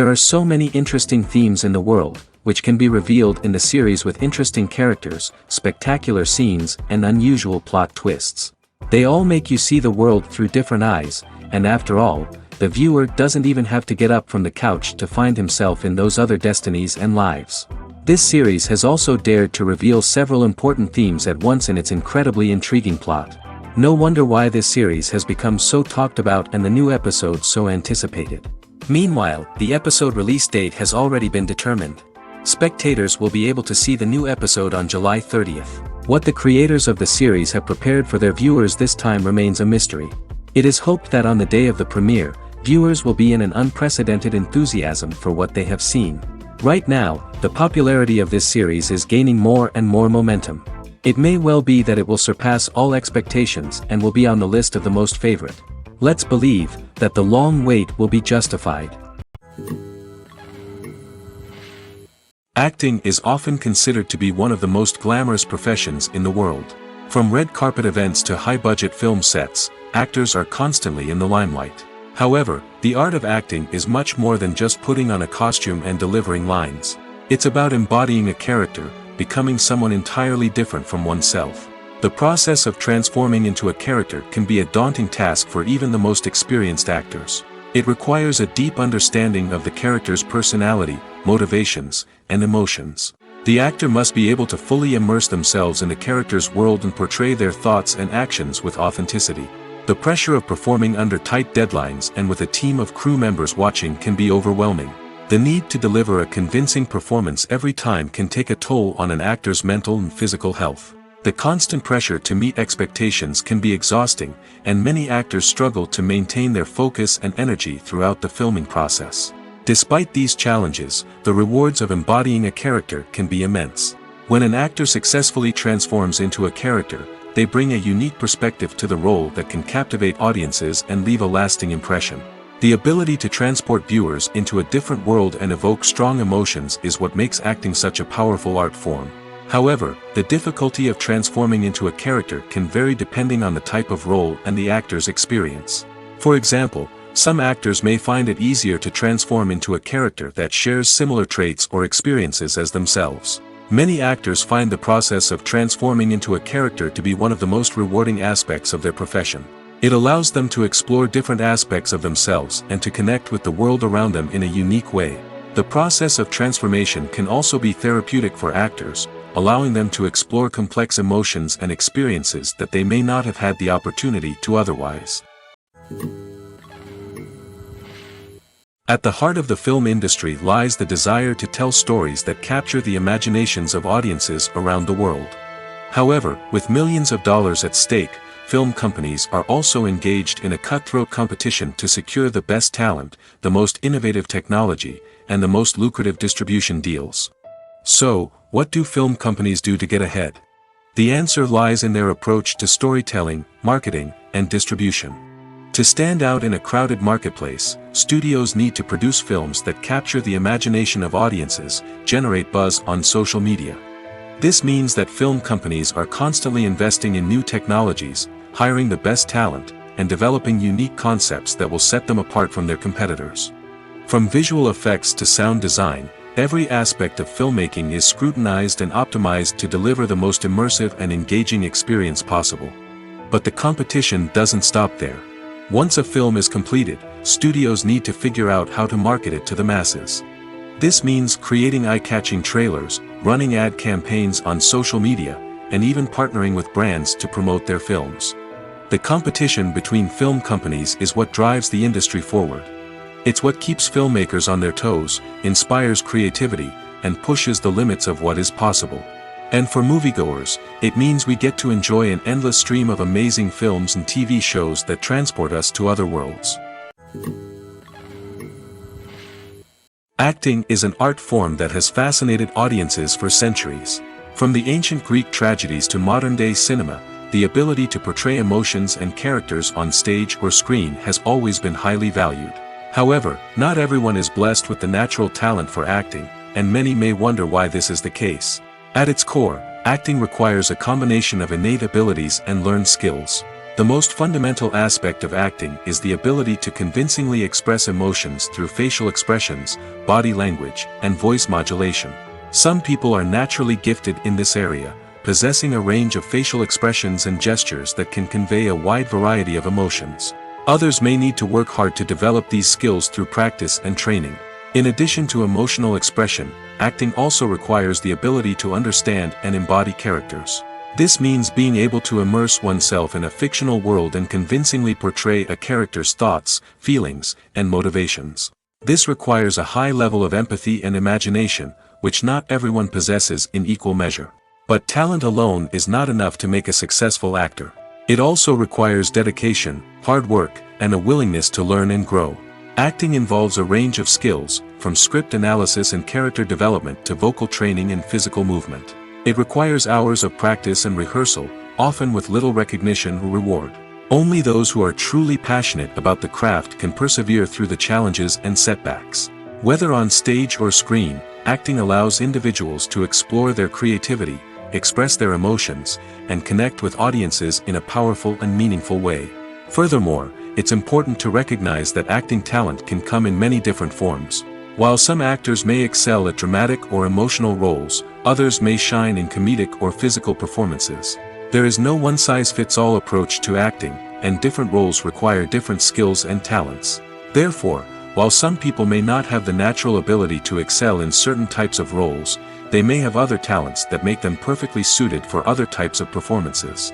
There are so many interesting themes in the world, which can be revealed in the series with interesting characters, spectacular scenes, and unusual plot twists. They all make you see the world through different eyes, and after all, the viewer doesn't even have to get up from the couch to find himself in those other destinies and lives. This series has also dared to reveal several important themes at once in its incredibly intriguing plot. No wonder why this series has become so talked about and the new episodes so anticipated. Meanwhile, the episode release date has already been determined. Spectators will be able to see the new episode on July 30th. What the creators of the series have prepared for their viewers this time remains a mystery. It is hoped that on the day of the premiere, viewers will be in an unprecedented enthusiasm for what they have seen. Right now, the popularity of this series is gaining more and more momentum. It may well be that it will surpass all expectations and will be on the list of the most favorite. Let's believe that the long wait will be justified. Acting is often considered to be one of the most glamorous professions in the world. From red carpet events to high-budget film sets, actors are constantly in the limelight. However, the art of acting is much more than just putting on a costume and delivering lines. It's about embodying a character, becoming someone entirely different from oneself. The process of transforming into a character can be a daunting task for even the most experienced actors. It requires a deep understanding of the character's personality, motivations, and emotions. The actor must be able to fully immerse themselves in the character's world and portray their thoughts and actions with authenticity. The pressure of performing under tight deadlines and with a team of crew members watching can be overwhelming. The need to deliver a convincing performance every time can take a toll on an actor's mental and physical health. The constant pressure to meet expectations can be exhausting, and many actors struggle to maintain their focus and energy throughout the filming process. Despite these challenges, the rewards of embodying a character can be immense. When an actor successfully transforms into a character, they bring a unique perspective to the role that can captivate audiences and leave a lasting impression. The ability to transport viewers into a different world and evoke strong emotions is what makes acting such a powerful art form. However, the difficulty of transforming into a character can vary depending on the type of role and the actor's experience. For example, some actors may find it easier to transform into a character that shares similar traits or experiences as themselves. Many actors find the process of transforming into a character to be one of the most rewarding aspects of their profession. It allows them to explore different aspects of themselves and to connect with the world around them in a unique way. The process of transformation can also be therapeutic for actors, allowing them to explore complex emotions and experiences that they may not have had the opportunity to otherwise. At the heart of the film industry lies the desire to tell stories that capture the imaginations of audiences around the world. However, with millions of dollars at stake, film companies are also engaged in a cutthroat competition to secure the best talent, the most innovative technology, and the most lucrative distribution deals. So, what do film companies do to get ahead? The answer lies in their approach to storytelling, marketing, and distribution. To stand out in a crowded marketplace, studios need to produce films that capture the imagination of audiences, generate buzz on social media. This means that film companies are constantly investing in new technologies, hiring the best talent, and developing unique concepts that will set them apart from their competitors. From visual effects to sound design, every aspect of filmmaking is scrutinized and optimized to deliver the most immersive and engaging experience possible. But the competition doesn't stop there. Once a film is completed, studios need to figure out how to market it to the masses. This means creating eye-catching trailers, running ad campaigns on social media, and even partnering with brands to promote their films. The competition between film companies is what drives the industry forward. It's what keeps filmmakers on their toes, inspires creativity, and pushes the limits of what is possible. And for moviegoers, it means we get to enjoy an endless stream of amazing films and TV shows that transport us to other worlds. Acting is an art form that has fascinated audiences for centuries. From the ancient Greek tragedies to modern-day cinema, the ability to portray emotions and characters on stage or screen has always been highly valued. However, not everyone is blessed with the natural talent for acting, and many may wonder why this is the case. At its core, acting requires a combination of innate abilities and learned skills. The most fundamental aspect of acting is the ability to convincingly express emotions through facial expressions, body language, and voice modulation. Some people are naturally gifted in this area, possessing a range of facial expressions and gestures that can convey a wide variety of emotions. Others may need to work hard to develop these skills through practice and training. In addition to emotional expression, acting also requires the ability to understand and embody characters. This means being able to immerse oneself in a fictional world and convincingly portray a character's thoughts, feelings, and motivations. This requires a high level of empathy and imagination, which not everyone possesses in equal measure. But talent alone is not enough to make a successful actor. It also requires dedication, hard work, and a willingness to learn and grow. Acting involves a range of skills, from script analysis and character development to vocal training and physical movement. It requires hours of practice and rehearsal, often with little recognition or reward. Only those who are truly passionate about the craft can persevere through the challenges and setbacks. Whether on stage or screen, acting allows individuals to explore their creativity, express their emotions, and connect with audiences in a powerful and meaningful way. Furthermore, it's important to recognize that acting talent can come in many different forms. While some actors may excel at dramatic or emotional roles, others may shine in comedic or physical performances. There is no one-size-fits-all approach to acting, and different roles require different skills and talents. Therefore, while some people may not have the natural ability to excel in certain types of roles, they may have other talents that make them perfectly suited for other types of performances.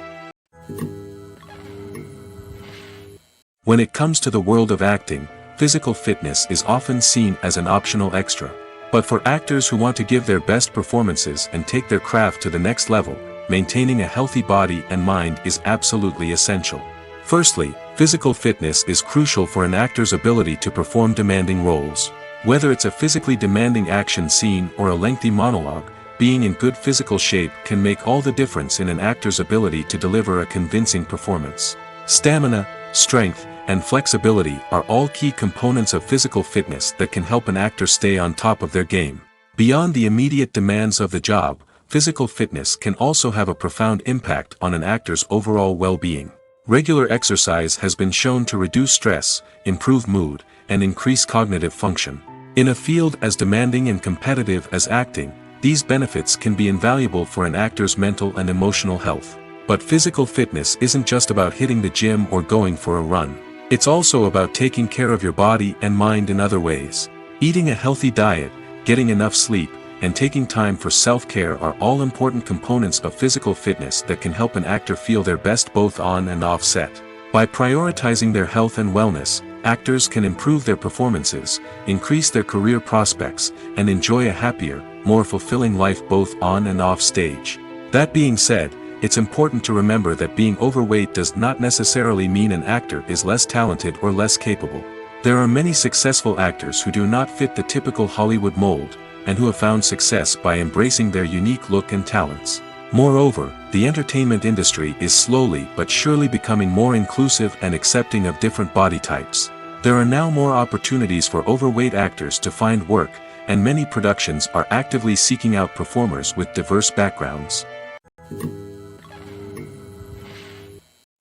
When it comes to the world of acting, physical fitness is often seen as an optional extra. But for actors who want to give their best performances and take their craft to the next level, maintaining a healthy body and mind is absolutely essential. Firstly, physical fitness is crucial for an actor's ability to perform demanding roles. Whether it's a physically demanding action scene or a lengthy monologue, being in good physical shape can make all the difference in an actor's ability to deliver a convincing performance. Stamina, strength, and flexibility are all key components of physical fitness that can help an actor stay on top of their game. Beyond the immediate demands of the job, physical fitness can also have a profound impact on an actor's overall well-being. Regular exercise has been shown to reduce stress, improve mood, and increase cognitive function. In a field as demanding and competitive as acting, these benefits can be invaluable for an actor's mental and emotional health. But physical fitness isn't just about hitting the gym or going for a run. It's also about taking care of your body and mind in other ways. Eating a healthy diet, getting enough sleep, and taking time for self-care are all important components of physical fitness that can help an actor feel their best both on and off set. By prioritizing their health and wellness, actors can improve their performances, increase their career prospects, and enjoy a happier, more fulfilling life both on and off stage. That being said, it's important to remember that being overweight does not necessarily mean an actor is less talented or less capable. There are many successful actors who do not fit the typical Hollywood mold, and who have found success by embracing their unique look and talents. Moreover, the entertainment industry is slowly but surely becoming more inclusive and accepting of different body types. There are now more opportunities for overweight actors to find work, and many productions are actively seeking out performers with diverse backgrounds.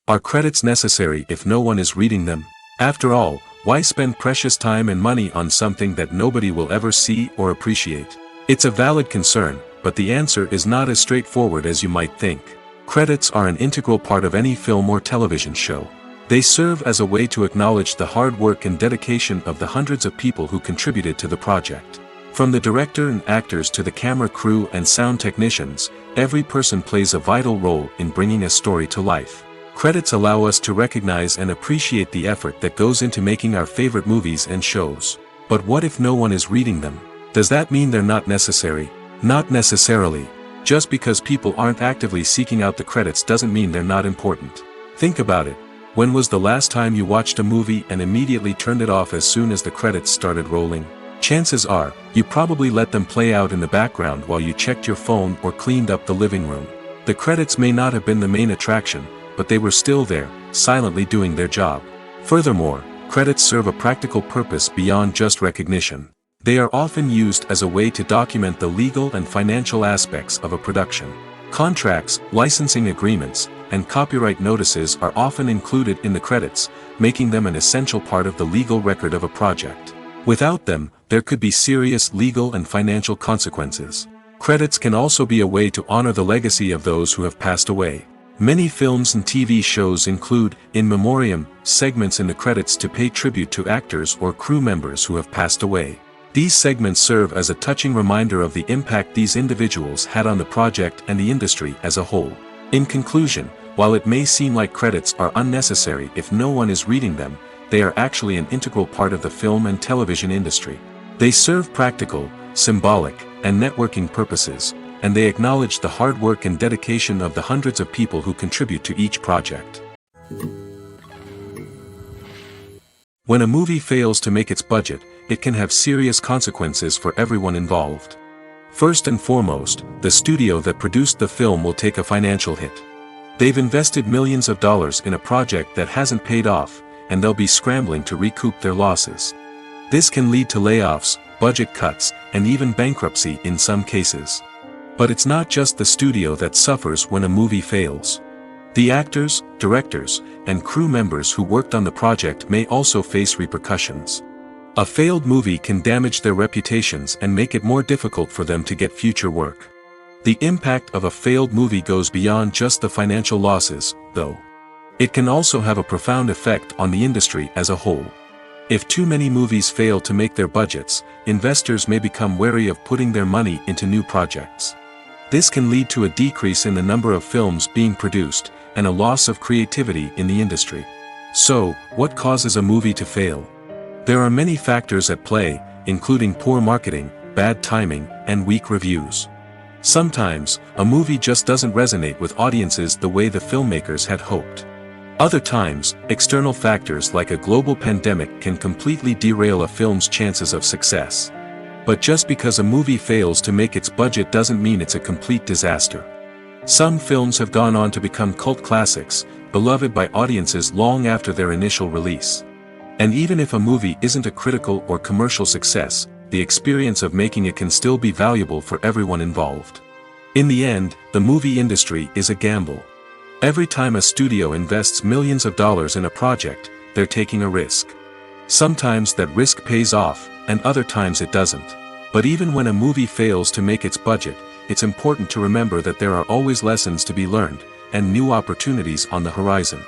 Are credits necessary if no one is reading them? After all, why spend precious time and money on something that nobody will ever see or appreciate? It's a valid concern, but the answer is not as straightforward as you might think. Credits are an integral part of any film or television show. They serve as a way to acknowledge the hard work and dedication of the hundreds of people who contributed to the project. From the director and actors to the camera crew and sound technicians, every person plays a vital role in bringing a story to life. Credits allow us to recognize and appreciate the effort that goes into making our favorite movies and shows. But what if no one is reading them? Does that mean they're not necessary? Not necessarily. Just because people aren't actively seeking out the credits doesn't mean they're not important. Think about it. When was the last time you watched a movie and immediately turned it off as soon as the credits started rolling? Chances are, you probably let them play out in the background while you checked your phone or cleaned up the living room. The credits may not have been the main attraction, but they were still there, silently doing their job. Furthermore, credits serve a practical purpose beyond just recognition. They are often used as a way to document the legal and financial aspects of a production. Contracts, licensing agreements, and copyright notices are often included in the credits, making them an essential part of the legal record of a project. Without them, there could be serious legal and financial consequences. Credits can also be a way to honor the legacy of those who have passed away. Many films and TV shows include in memoriam segments in the credits to pay tribute to actors or crew members who have passed away. These segments serve as a touching reminder of the impact these individuals had on the project and the industry as a whole. In conclusion, while it may seem like credits are unnecessary if no one is reading them, they are actually an integral part of the film and television industry. They serve practical, symbolic, and networking purposes, and they acknowledge the hard work and dedication of the hundreds of people who contribute to each project. When a movie fails to make its budget, it can have serious consequences for everyone involved. First and foremost, the studio that produced the film will take a financial hit. They've invested millions of dollars in a project that hasn't paid off, and they'll be scrambling to recoup their losses. This can lead to layoffs, budget cuts, and even bankruptcy in some cases. But it's not just the studio that suffers when a movie fails. The actors, directors, and crew members who worked on the project may also face repercussions. A failed movie can damage their reputations and make it more difficult for them to get future work. The impact of a failed movie goes beyond just the financial losses, though. It can also have a profound effect on the industry as a whole. If too many movies fail to make their budgets, investors may become wary of putting their money into new projects. This can lead to a decrease in the number of films being produced, and a loss of creativity in the industry. So, what causes a movie to fail? There are many factors at play, including poor marketing, bad timing, and weak reviews. Sometimes, a movie just doesn't resonate with audiences the way the filmmakers had hoped. Other times, external factors like a global pandemic can completely derail a film's chances of success. But just because a movie fails to make its budget doesn't mean it's a complete disaster. Some films have gone on to become cult classics, beloved by audiences long after their initial release. And even if a movie isn't a critical or commercial success, the experience of making it can still be valuable for everyone involved. In the end, the movie industry is a gamble. Every time a studio invests millions of dollars in a project, they're taking a risk. Sometimes that risk pays off, and other times it doesn't. But even when a movie fails to make its budget, it's important to remember that there are always lessons to be learned, and new opportunities on the horizon.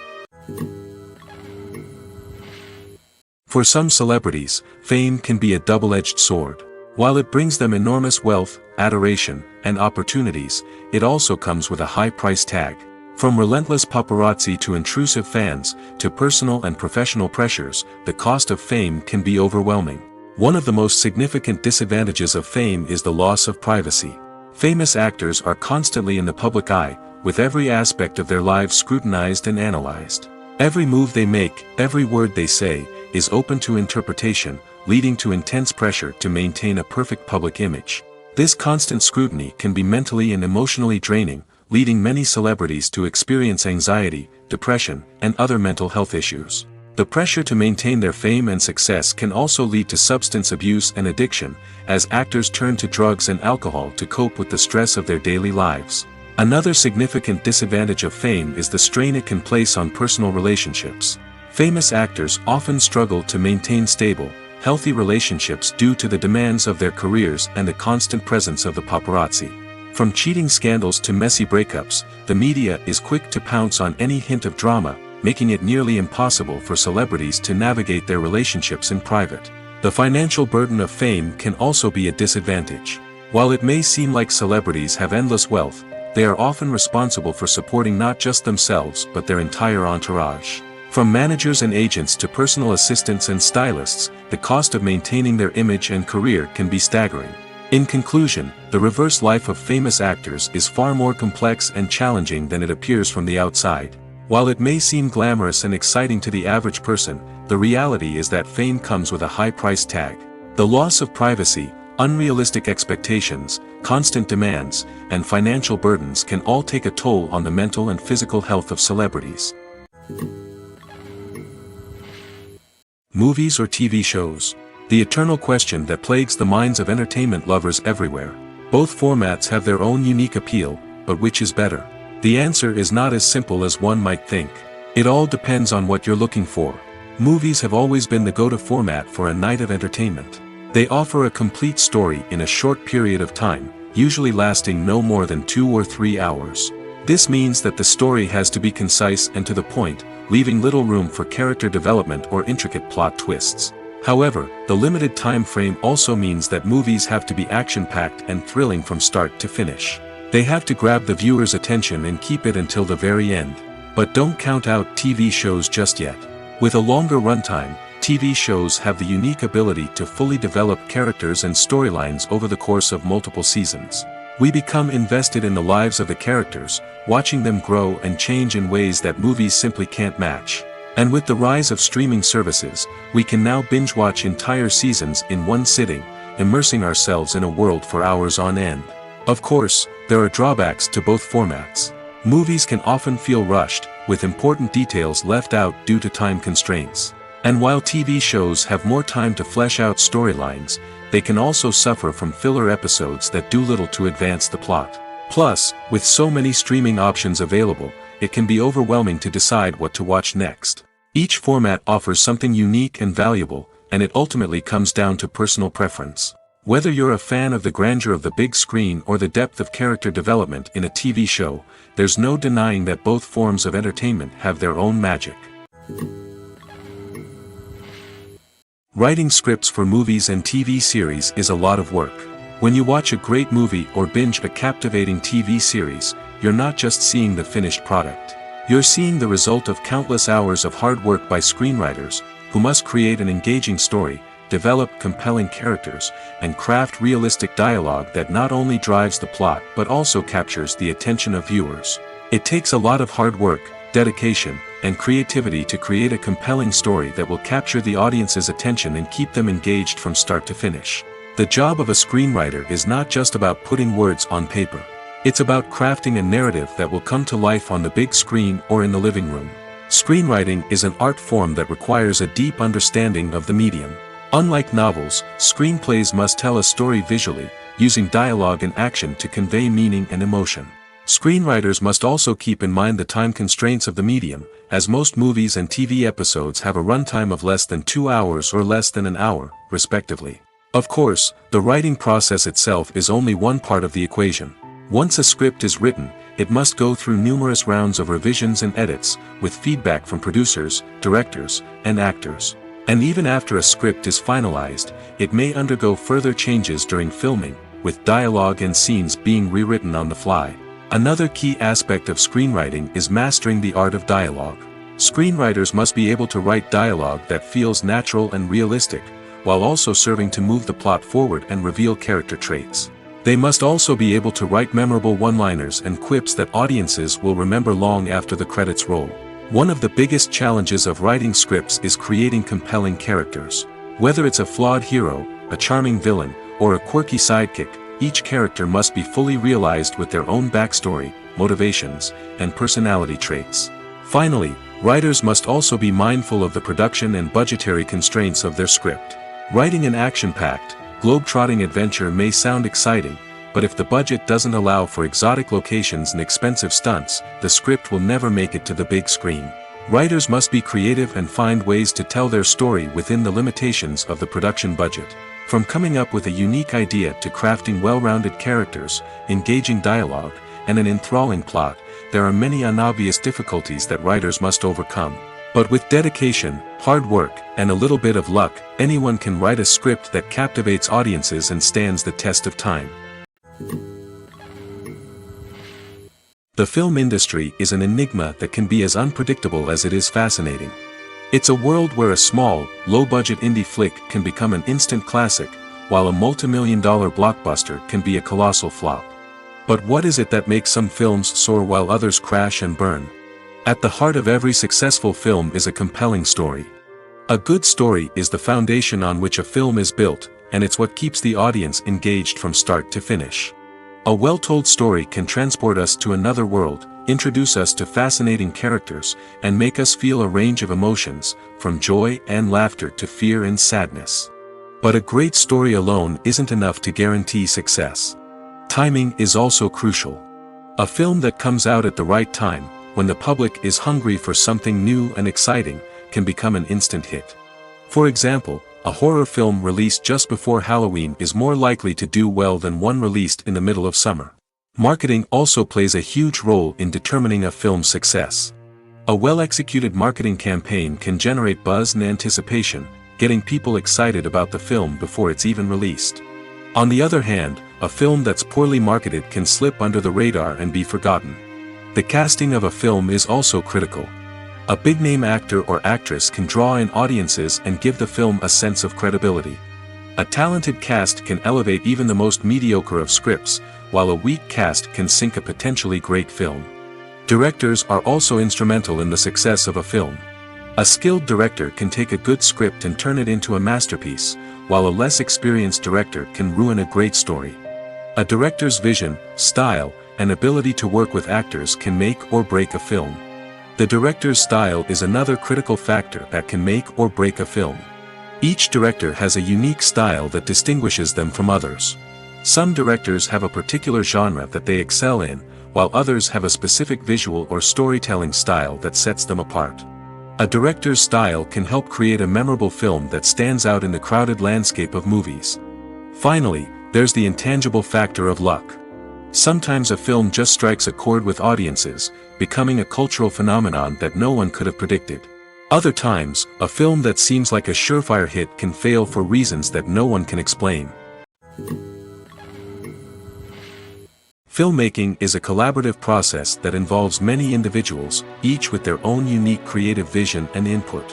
For some celebrities, fame can be a double-edged sword. While it brings them enormous wealth, adoration, and opportunities, it also comes with a high price tag. From relentless paparazzi to intrusive fans, to personal and professional pressures, the cost of fame can be overwhelming. One of the most significant disadvantages of fame is the loss of privacy. Famous actors are constantly in the public eye, with every aspect of their lives scrutinized and analyzed. Every move they make, every word they say, is open to interpretation, leading to intense pressure to maintain a perfect public image. This constant scrutiny can be mentally and emotionally draining, leading many celebrities to experience anxiety, depression, and other mental health issues. The pressure to maintain their fame and success can also lead to substance abuse and addiction, as actors turn to drugs and alcohol to cope with the stress of their daily lives. Another significant disadvantage of fame is the strain it can place on personal relationships. Famous actors often struggle to maintain stable, healthy relationships due to the demands of their careers and the constant presence of the paparazzi. From cheating scandals to messy breakups, the media is quick to pounce on any hint of drama, making it nearly impossible for celebrities to navigate their relationships in private. The financial burden of fame can also be a disadvantage. While it may seem like celebrities have endless wealth, they are often responsible for supporting not just themselves but their entire entourage. From managers and agents to personal assistants and stylists, the cost of maintaining their image and career can be staggering. In conclusion, the reverse life of famous actors is far more complex and challenging than it appears from the outside. While it may seem glamorous and exciting to the average person, the reality is that fame comes with a high price tag. The loss of privacy, unrealistic expectations, constant demands, and financial burdens can all take a toll on the mental and physical health of celebrities. Movies or TV shows? The eternal question that plagues the minds of entertainment lovers everywhere. Both formats have their own unique appeal, but which is better? The answer is not as simple as one might think. It all depends on what you're looking for. Movies have always been the go-to format for a night of entertainment. They offer a complete story in a short period of time, usually lasting no more than 2 or 3 hours. This means that the story has to be concise and to the point, leaving little room for character development or intricate plot twists. However, the limited time frame also means that movies have to be action-packed and thrilling from start to finish. They have to grab the viewer's attention and keep it until the very end. But don't count out TV shows just yet. With a longer runtime, TV shows have the unique ability to fully develop characters and storylines over the course of multiple seasons. We become invested in the lives of the characters, watching them grow and change in ways that movies simply can't match. And with the rise of streaming services, we can now binge-watch entire seasons in one sitting, immersing ourselves in a world for hours on end. Of course, there are drawbacks to both formats. Movies can often feel rushed, with important details left out due to time constraints. And while TV shows have more time to flesh out storylines, they can also suffer from filler episodes that do little to advance the plot. Plus, with so many streaming options available, it can be overwhelming to decide what to watch next. Each format offers something unique and valuable, and it ultimately comes down to personal preference. Whether you're a fan of the grandeur of the big screen or the depth of character development in a TV show, there's no denying that both forms of entertainment have their own magic. Writing scripts for movies and TV series is a lot of work. When you watch a great movie or binge a captivating TV series, you're not just seeing the finished product. You're seeing the result of countless hours of hard work by screenwriters, who must create an engaging story, develop compelling characters, and craft realistic dialogue that not only drives the plot but also captures the attention of viewers. It takes a lot of hard work, dedication, and creativity to create a compelling story that will capture the audience's attention and keep them engaged from start to finish. The job of a screenwriter is not just about putting words on paper. It's about crafting a narrative that will come to life on the big screen or in the living room. Screenwriting is an art form that requires a deep understanding of the medium. Unlike novels, screenplays must tell a story visually, using dialogue and action to convey meaning and emotion. Screenwriters must also keep in mind the time constraints of the medium, as most movies and TV episodes have a runtime of less than 2 hours or less than an hour, respectively. Of course, the writing process itself is only one part of the equation. Once a script is written, it must go through numerous rounds of revisions and edits, with feedback from producers, directors, and actors. And even after a script is finalized, it may undergo further changes during filming, with dialogue and scenes being rewritten on the fly. Another key aspect of screenwriting is mastering the art of dialogue. Screenwriters must be able to write dialogue that feels natural and realistic, while also serving to move the plot forward and reveal character traits. They must also be able to write memorable one-liners and quips that audiences will remember long after the credits roll. One of the biggest challenges of writing scripts is creating compelling characters. Whether it's a flawed hero, a charming villain, or a quirky sidekick, each character must be fully realized with their own backstory, motivations, and personality traits. Finally, writers must also be mindful of the production and budgetary constraints of their script. Writing an action-packed, globe-trotting adventure may sound exciting, but if the budget doesn't allow for exotic locations and expensive stunts, the script will never make it to the big screen. Writers must be creative and find ways to tell their story within the limitations of the production budget. From coming up with a unique idea to crafting well-rounded characters, engaging dialogue, and an enthralling plot, there are many unobvious difficulties that writers must overcome. But with dedication, hard work, and a little bit of luck, anyone can write a script that captivates audiences and stands the test of time. The film industry is an enigma that can be as unpredictable as it is fascinating. It's a world where a small, low-budget indie flick can become an instant classic, while a multi-million-dollar blockbuster can be a colossal flop. But what is it that makes some films soar while others crash and burn? At the heart of every successful film is a compelling story. A good story is the foundation on which a film is built, and it's what keeps the audience engaged from start to finish. A well-told story can transport us to another world, introduce us to fascinating characters, and make us feel a range of emotions, from joy and laughter to fear and sadness. But a great story alone isn't enough to guarantee success. Timing is also crucial. A film that comes out at the right time, when the public is hungry for something new and exciting, can become an instant hit. For example, a horror film released just before Halloween is more likely to do well than one released in the middle of summer. Marketing also plays a huge role in determining a film's success. A well-executed marketing campaign can generate buzz and anticipation, getting people excited about the film before it's even released. On the other hand, a film that's poorly marketed can slip under the radar and be forgotten. The casting of a film is also critical. A big-name actor or actress can draw in audiences and give the film a sense of credibility. A talented cast can elevate even the most mediocre of scripts, while a weak cast can sink a potentially great film. Directors are also instrumental in the success of a film. A skilled director can take a good script and turn it into a masterpiece, while a less experienced director can ruin a great story. A director's vision, style, and ability to work with actors can make or break a film. The director's style is another critical factor that can make or break a film. Each director has a unique style that distinguishes them from others. Some directors have a particular genre that they excel in, while others have a specific visual or storytelling style that sets them apart. A director's style can help create a memorable film that stands out in the crowded landscape of movies. Finally, there's the intangible factor of luck. Sometimes a film just strikes a chord with audiences, becoming a cultural phenomenon that no one could have predicted. Other times, a film that seems like a surefire hit can fail for reasons that no one can explain. Filmmaking is a collaborative process that involves many individuals, each with their own unique creative vision and input.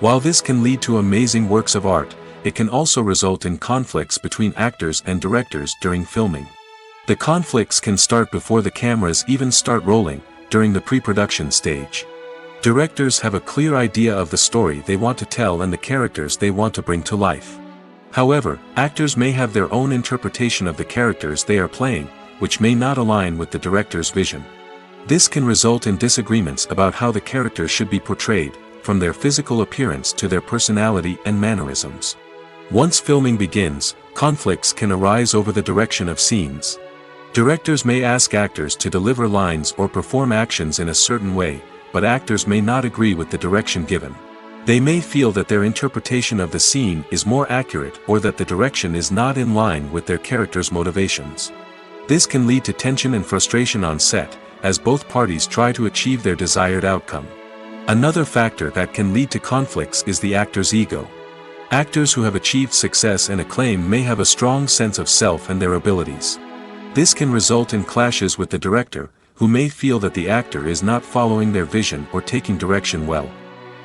While this can lead to amazing works of art, it can also result in conflicts between actors and directors during filming. The conflicts can start before the cameras even start rolling, during the pre-production stage. Directors have a clear idea of the story they want to tell and the characters they want to bring to life. However, actors may have their own interpretation of the characters they are playing, which may not align with the director's vision. This can result in disagreements about how the characters should be portrayed, from their physical appearance to their personality and mannerisms. Once filming begins, conflicts can arise over the direction of scenes. Directors may ask actors to deliver lines or perform actions in a certain way, but actors may not agree with the direction given. They may feel that their interpretation of the scene is more accurate or that the direction is not in line with their character's motivations. This can lead to tension and frustration on set, as both parties try to achieve their desired outcome. Another factor that can lead to conflicts is the actor's ego. Actors who have achieved success and acclaim may have a strong sense of self and their abilities. This can result in clashes with the director, who may feel that the actor is not following their vision or taking direction well.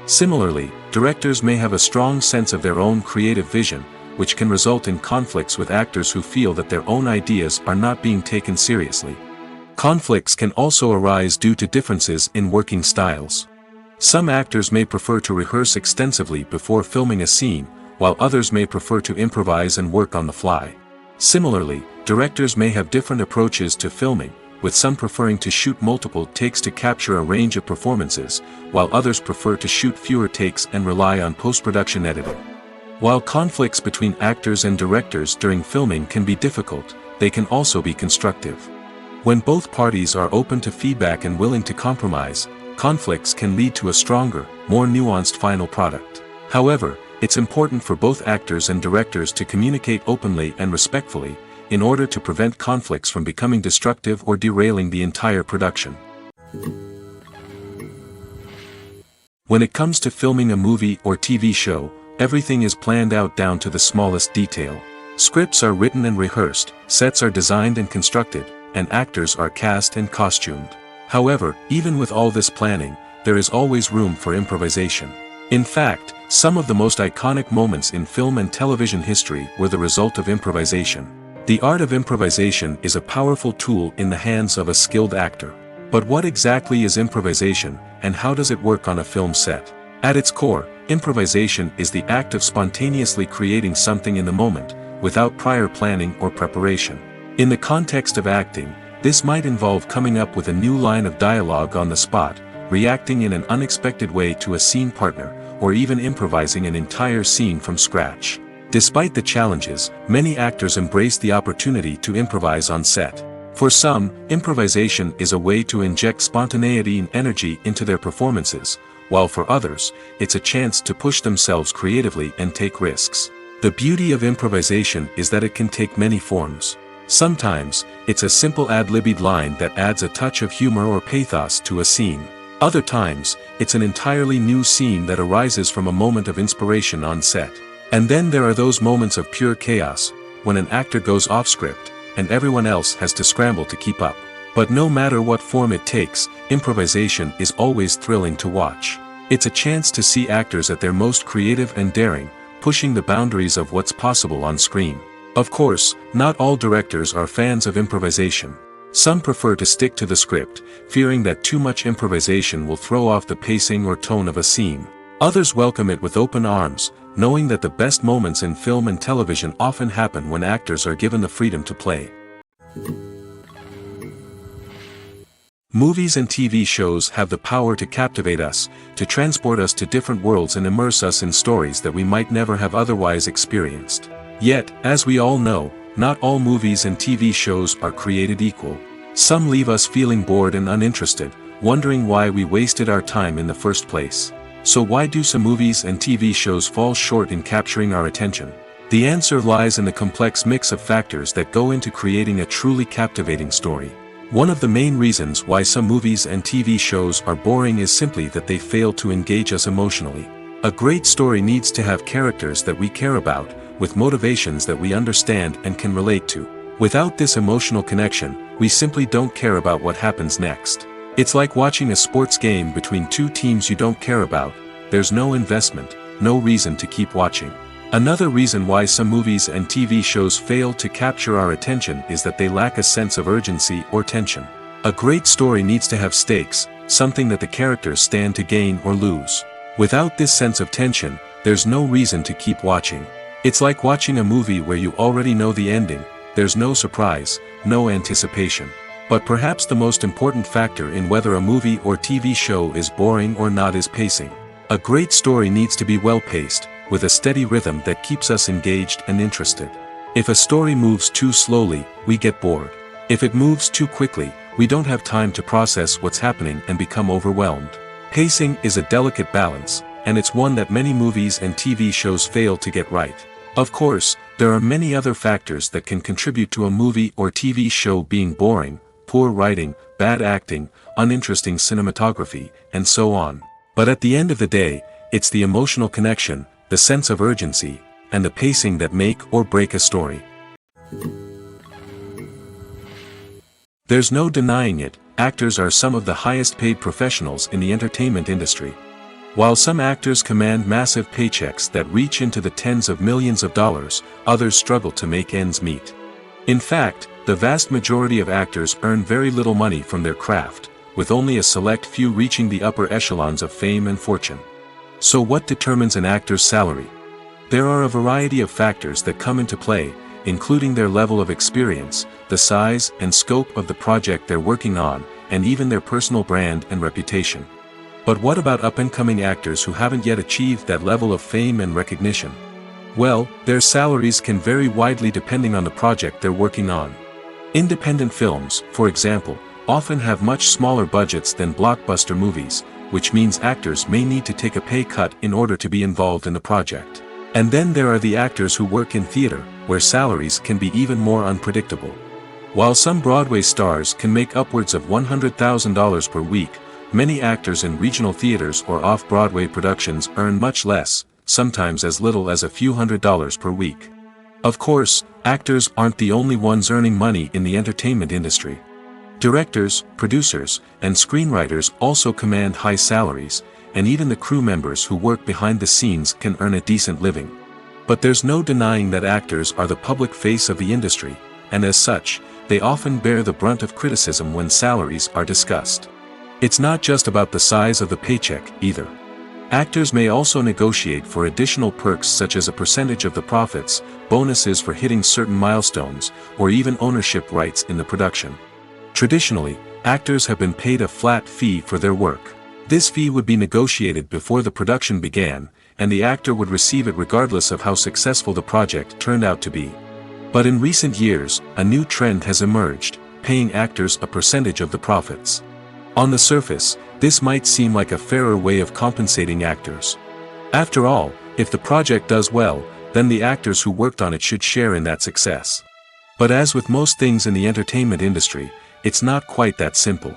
Similarly, directors may have a strong sense of their own creative vision, which can result in conflicts with actors who feel that their own ideas are not being taken seriously. Conflicts can also arise due to differences in working styles. Some actors may prefer to rehearse extensively before filming a scene, while others may prefer to improvise and work on the fly. Similarly, directors may have different approaches to filming, with some preferring to shoot multiple takes to capture a range of performances, while others prefer to shoot fewer takes and rely on post-production editing. While conflicts between actors and directors during filming can be difficult, they can also be constructive. When both parties are open to feedback and willing to compromise, conflicts can lead to a stronger, more nuanced final product. However, it's important for both actors and directors to communicate openly and respectfully, in order to prevent conflicts from becoming destructive or derailing the entire production. When it comes to filming a movie or TV show, everything is planned out down to the smallest detail. Scripts are written and rehearsed, sets are designed and constructed, and actors are cast and costumed. However, even with all this planning, there is always room for improvisation. In fact, some of the most iconic moments in film and television history were the result of improvisation. The art of improvisation is a powerful tool in the hands of a skilled actor. But what exactly is improvisation, and how does it work on a film set? At its core, improvisation is the act of spontaneously creating something in the moment, without prior planning or preparation. In the context of acting, this might involve coming up with a new line of dialogue on the spot, reacting in an unexpected way to a scene partner, or even improvising an entire scene from scratch. Despite the challenges, many actors embrace the opportunity to improvise on set. For some, improvisation is a way to inject spontaneity and energy into their performances, while for others, it's a chance to push themselves creatively and take risks. The beauty of improvisation is that it can take many forms. Sometimes, it's a simple ad-libbed line that adds a touch of humor or pathos to a scene. Other times, it's an entirely new scene that arises from a moment of inspiration on set. And then there are those moments of pure chaos, when an actor goes off script, and everyone else has to scramble to keep up. But no matter what form it takes, improvisation is always thrilling to watch. It's a chance to see actors at their most creative and daring, pushing the boundaries of what's possible on screen. Of course, not all directors are fans of improvisation. Some prefer to stick to the script, fearing that too much improvisation will throw off the pacing or tone of a scene. Others welcome it with open arms, knowing that the best moments in film and television often happen when actors are given the freedom to play. Movies and TV shows have the power to captivate us, to transport us to different worlds and immerse us in stories that we might never have otherwise experienced. Yet, as we all know, not all movies and TV shows are created equal. Some leave us feeling bored and uninterested, wondering why we wasted our time in the first place. So why do some movies and TV shows fall short in capturing our attention? The answer lies in the complex mix of factors that go into creating a truly captivating story. One of the main reasons why some movies and TV shows are boring is simply that they fail to engage us emotionally. A great story needs to have characters that we care about, with motivations that we understand and can relate to. Without this emotional connection, we simply don't care about what happens next. It's like watching a sports game between two teams you don't care about. There's no investment, no reason to keep watching. Another reason why some movies and TV shows fail to capture our attention is that they lack a sense of urgency or tension. A great story needs to have stakes, something that the characters stand to gain or lose. Without this sense of tension, there's no reason to keep watching. It's like watching a movie where you already know the ending, there's no surprise, no anticipation. But perhaps the most important factor in whether a movie or TV show is boring or not is pacing. A great story needs to be well-paced, with a steady rhythm that keeps us engaged and interested. If a story moves too slowly, we get bored. If it moves too quickly, we don't have time to process what's happening and become overwhelmed. Pacing is a delicate balance, and it's one that many movies and TV shows fail to get right. Of course, there are many other factors that can contribute to a movie or TV show being boring: poor writing, bad acting, uninteresting cinematography, and so on. But at the end of the day, it's the emotional connection, the sense of urgency, and the pacing that make or break a story. There's no denying it, actors are some of the highest paid professionals in the entertainment industry. While some actors command massive paychecks that reach into the tens of millions of dollars, others struggle to make ends meet. In fact, the vast majority of actors earn very little money from their craft, with only a select few reaching the upper echelons of fame and fortune. So what determines an actor's salary? There are a variety of factors that come into play, including their level of experience, the size and scope of the project they're working on, and even their personal brand and reputation. But what about up-and-coming actors who haven't yet achieved that level of fame and recognition? Well, their salaries can vary widely depending on the project they're working on. Independent films, for example, often have much smaller budgets than blockbuster movies, which means actors may need to take a pay cut in order to be involved in the project. And then there are the actors who work in theater, where salaries can be even more unpredictable. While some Broadway stars can make upwards of $100,000 per week, many actors in regional theaters or off-Broadway productions earn much less, sometimes as little as a few $100s per week. Of course, actors aren't the only ones earning money in the entertainment industry. Directors, producers, and screenwriters also command high salaries, and even the crew members who work behind the scenes can earn a decent living. But there's no denying that actors are the public face of the industry, and as such, they often bear the brunt of criticism when salaries are discussed. It's not just about the size of the paycheck, either. Actors may also negotiate for additional perks such as a percentage of the profits, bonuses for hitting certain milestones, or even ownership rights in the production. Traditionally, actors have been paid a flat fee for their work. This fee would be negotiated before the production began, and the actor would receive it regardless of how successful the project turned out to be. But in recent years, a new trend has emerged: paying actors a percentage of the profits. On the surface, this might seem like a fairer way of compensating actors. After all, if the project does well, then the actors who worked on it should share in that success. But as with most things in the entertainment industry, it's not quite that simple.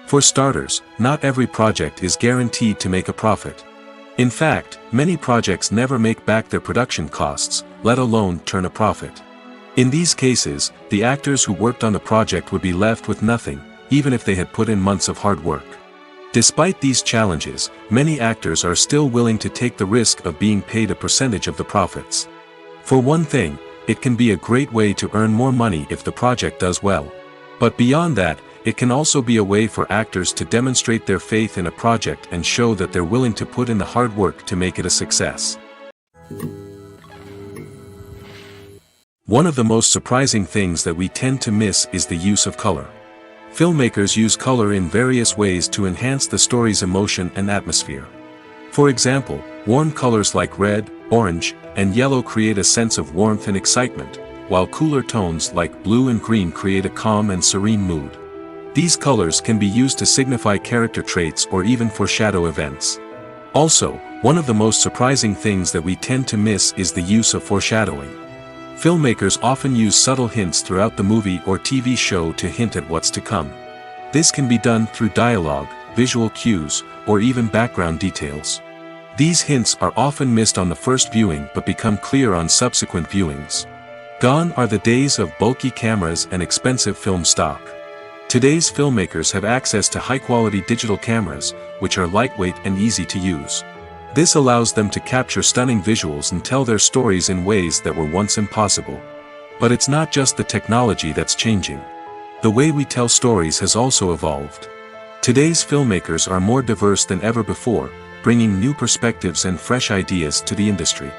For starters, not every project is guaranteed to make a profit. In fact, many projects never make back their production costs, let alone turn a profit. In these cases, the actors who worked on the project would be left with nothing, even if they had put in months of hard work. Despite these challenges, many actors are still willing to take the risk of being paid a percentage of the profits. For one thing, it can be a great way to earn more money if the project does well. But beyond that, it can also be a way for actors to demonstrate their faith in a project and show that they're willing to put in the hard work to make it a success. One of the most surprising things that we tend to miss is the use of color. Filmmakers use color in various ways to enhance the story's emotion and atmosphere. For example, warm colors like red, orange, and yellow create a sense of warmth and excitement, while cooler tones like blue and green create a calm and serene mood. These colors can be used to signify character traits or even foreshadow events. Also, one of the most surprising things that we tend to miss is the use of foreshadowing. Filmmakers often use subtle hints throughout the movie or TV show to hint at what's to come. This can be done through dialogue, visual cues, or even background details. These hints are often missed on the first viewing but become clear on subsequent viewings. Gone are the days of bulky cameras and expensive film stock. Today's filmmakers have access to high-quality digital cameras, which are lightweight and easy to use. This allows them to capture stunning visuals and tell their stories in ways that were once impossible. But it's not just the technology that's changing. The way we tell stories has also evolved. Today's filmmakers are more diverse than ever before, bringing new perspectives and fresh ideas to the industry.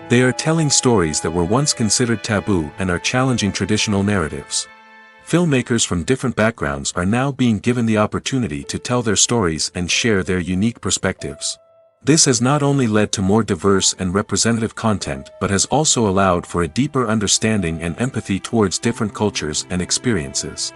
They are telling stories that were once considered taboo and are challenging traditional narratives. Filmmakers from different backgrounds are now being given the opportunity to tell their stories and share their unique perspectives. This has not only led to more diverse and representative content but has also allowed for a deeper understanding and empathy towards different cultures and experiences.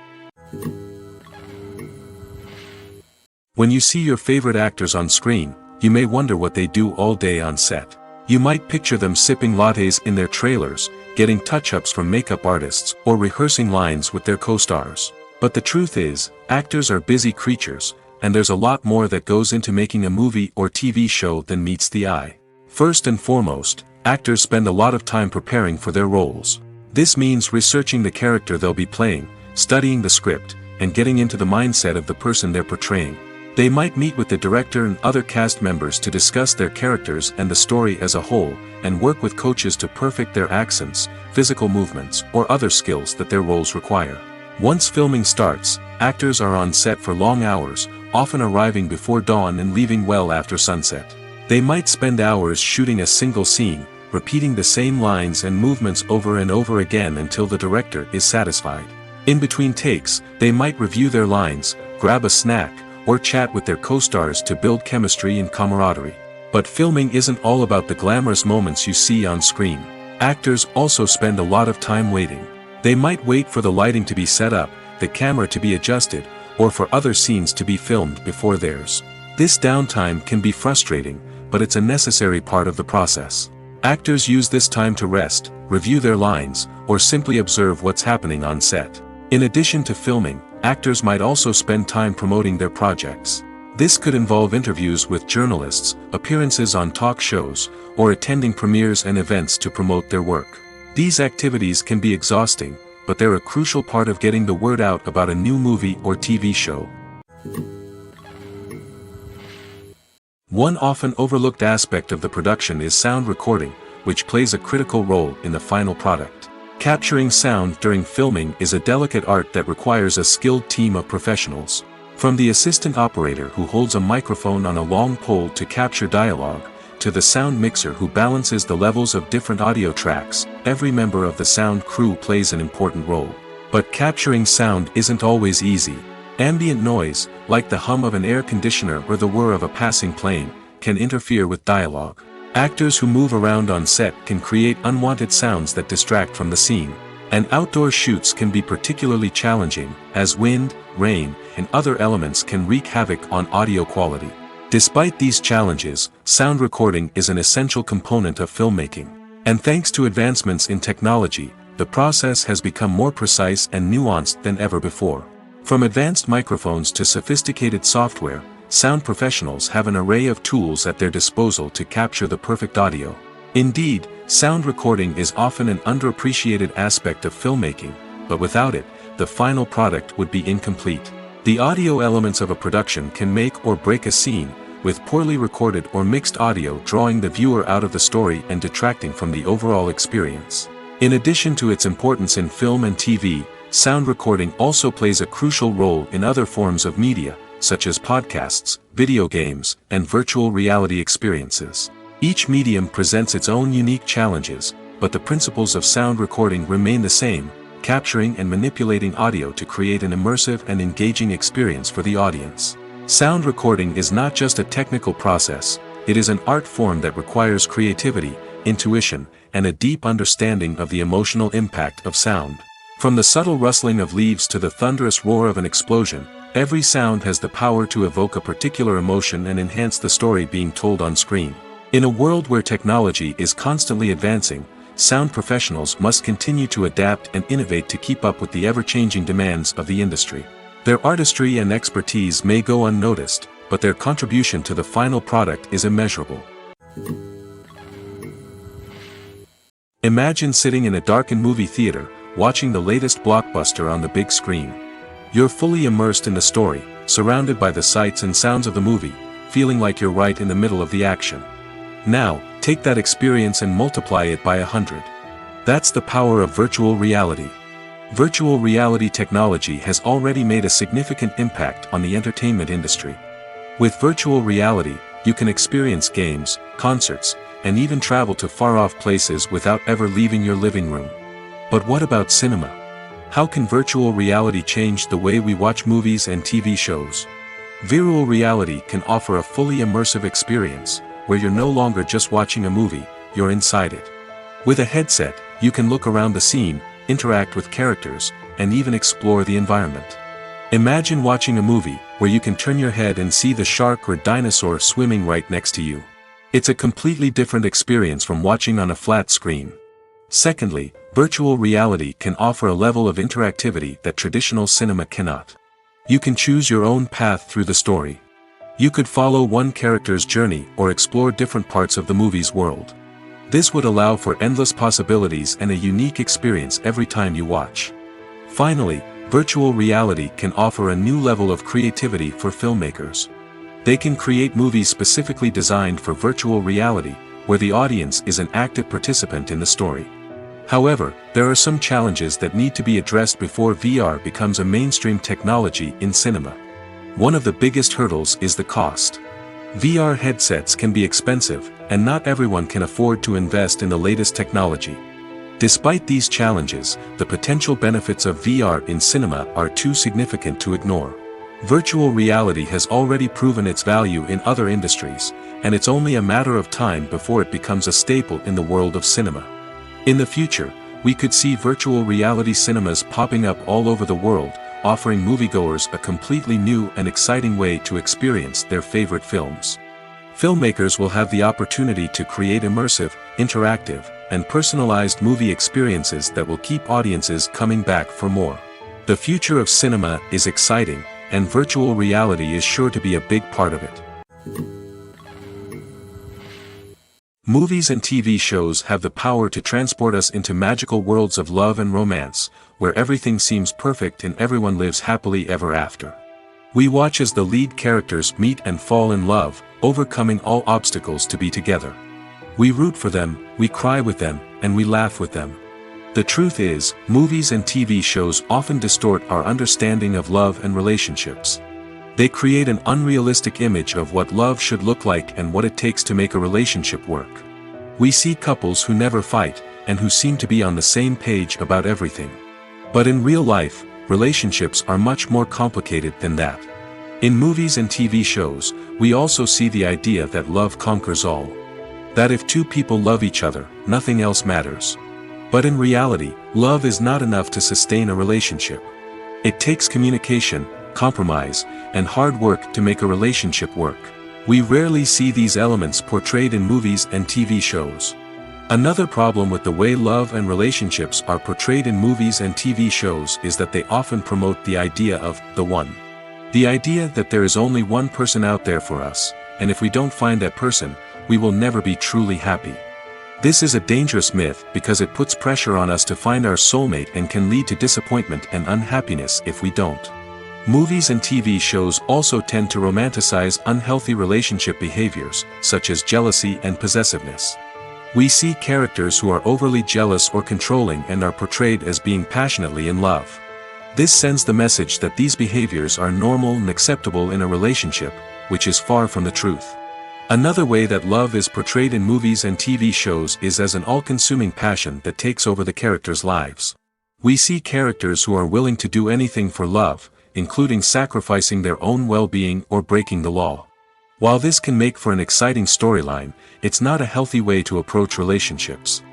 When you see your favorite actors on screen, you may wonder what they do all day on set. You might picture them sipping lattes in their trailers, getting touch-ups from makeup artists, or rehearsing lines with their co-stars. But the truth is, actors are busy creatures, and there's a lot more that goes into making a movie or TV show than meets the eye. First and foremost, actors spend a lot of time preparing for their roles. This means researching the character they'll be playing, studying the script, and getting into the mindset of the person they're portraying. They might meet with the director and other cast members to discuss their characters and the story as a whole, and work with coaches to perfect their accents, physical movements, or other skills that their roles require. Once filming starts, actors are on set for long hours, often arriving before dawn and leaving well after sunset. They might spend hours shooting a single scene, repeating the same lines and movements over and over again until the director is satisfied. In between takes, they might review their lines, grab a snack, or chat with their co-stars to build chemistry and camaraderie. But filming isn't all about the glamorous moments you see on screen. Actors also spend a lot of time waiting. They might wait for the lighting to be set up, the camera to be adjusted, or for other scenes to be filmed before theirs. This downtime can be frustrating, but it's a necessary part of the process. Actors use this time to rest, review their lines, or simply observe what's happening on set. In addition to filming, actors might also spend time promoting their projects. This could involve interviews with journalists, appearances on talk shows, or attending premieres and events to promote their work. These activities can be exhausting, but they're a crucial part of getting the word out about a new movie or TV show. One often overlooked aspect of the production is sound recording, which plays a critical role in the final product. Capturing sound during filming is a delicate art that requires a skilled team of professionals. From the assistant operator who holds a microphone on a long pole to capture dialogue, to the sound mixer who balances the levels of different audio tracks, every member of the sound crew plays an important role. But capturing sound isn't always easy. Ambient noise, like the hum of an air conditioner or the whir of a passing plane, can interfere with dialogue. Actors who move around on set can create unwanted sounds that distract from the scene. And outdoor shoots can be particularly challenging, as wind, rain, and other elements can wreak havoc on audio quality. Despite these challenges, sound recording is an essential component of filmmaking. And thanks to advancements in technology, the process has become more precise and nuanced than ever before. From advanced microphones to sophisticated software, sound professionals have an array of tools at their disposal to capture the perfect audio. Indeed, sound recording is often an underappreciated aspect of filmmaking, but without it, the final product would be incomplete. The audio elements of a production can make or break a scene, with poorly recorded or mixed audio drawing the viewer out of the story and detracting from the overall experience. In addition to its importance in film and TV, sound recording also plays a crucial role in other forms of media, such as podcasts, video games, and virtual reality experiences. Each medium presents its own unique challenges, but the principles of sound recording remain the same, capturing and manipulating audio to create an immersive and engaging experience for the audience. Sound recording is not just a technical process, it is an art form that requires creativity, intuition, and a deep understanding of the emotional impact of sound. From the subtle rustling of leaves to the thunderous roar of an explosion, every sound has the power to evoke a particular emotion and enhance the story being told on screen. In a world where technology is constantly advancing, sound professionals must continue to adapt and innovate to keep up with the ever-changing demands of the industry. Their artistry and expertise may go unnoticed, but their contribution to the final product is immeasurable. Imagine sitting in a darkened movie theater, watching the latest blockbuster on the big screen. You're fully immersed in the story, surrounded by the sights and sounds of the movie, feeling like you're right in the middle of the action. Now, take that experience and multiply it by 100. That's the power of virtual reality. Virtual reality technology has already made a significant impact on the entertainment industry. With virtual reality, you can experience games, concerts, and even travel to far-off places without ever leaving your living room. But what about cinema? How can virtual reality change the way we watch movies and TV shows? Virtual reality can offer a fully immersive experience, where you're no longer just watching a movie, you're inside it. With a headset, you can look around the scene, interact with characters, and even explore the environment. Imagine watching a movie, where you can turn your head and see the shark or dinosaur swimming right next to you. It's a completely different experience from watching on a flat screen. Secondly, virtual reality can offer a level of interactivity that traditional cinema cannot. You can choose your own path through the story. You could follow one character's journey or explore different parts of the movie's world. This would allow for endless possibilities and a unique experience every time you watch. Finally, virtual reality can offer a new level of creativity for filmmakers. They can create movies specifically designed for virtual reality, where the audience is an active participant in the story. However, there are some challenges that need to be addressed before VR becomes a mainstream technology in cinema. One of the biggest hurdles is the cost. VR headsets can be expensive, and not everyone can afford to invest in the latest technology. Despite these challenges, the potential benefits of VR in cinema are too significant to ignore. Virtual reality has already proven its value in other industries, and it's only a matter of time before it becomes a staple in the world of cinema. In the future, we could see virtual reality cinemas popping up all over the world, offering moviegoers a completely new and exciting way to experience their favorite films. Filmmakers will have the opportunity to create immersive, interactive, and personalized movie experiences that will keep audiences coming back for more. The future of cinema is exciting, and virtual reality is sure to be a big part of it. Movies and TV shows have the power to transport us into magical worlds of love and romance, where everything seems perfect and everyone lives happily ever after. We watch as the lead characters meet and fall in love, overcoming all obstacles to be together. We root for them, we cry with them, and we laugh with them. The truth is, movies and TV shows often distort our understanding of love and relationships. They create an unrealistic image of what love should look like and what it takes to make a relationship work. We see couples who never fight, and who seem to be on the same page about everything. But in real life, relationships are much more complicated than that. In movies and TV shows, we also see the idea that love conquers all. That if two people love each other, nothing else matters. But in reality, Love is not enough to sustain a relationship. It takes communication, compromise, and hard work to make a relationship work. We rarely see these elements portrayed in movies and TV shows. Another problem with the way love and relationships are portrayed in movies and TV shows is that they often promote the idea of the one. The idea that there is only one person out there for us, and if we don't find that person, we will never be truly happy. This is a dangerous myth because it puts pressure on us to find our soulmate and can lead to disappointment and unhappiness if we don't. Movies and TV shows also tend to romanticize unhealthy relationship behaviors, such as jealousy and possessiveness. We see characters who are overly jealous or controlling and are portrayed as being passionately in love. This sends the message that these behaviors are normal and acceptable in a relationship, which is far from the truth. Another way that love is portrayed in movies and TV shows is as an all-consuming passion that takes over the characters' lives. We see characters who are willing to do anything for love, including sacrificing their own well-being or breaking the law. While this can make for an exciting storyline, it's not a healthy way to approach relationships.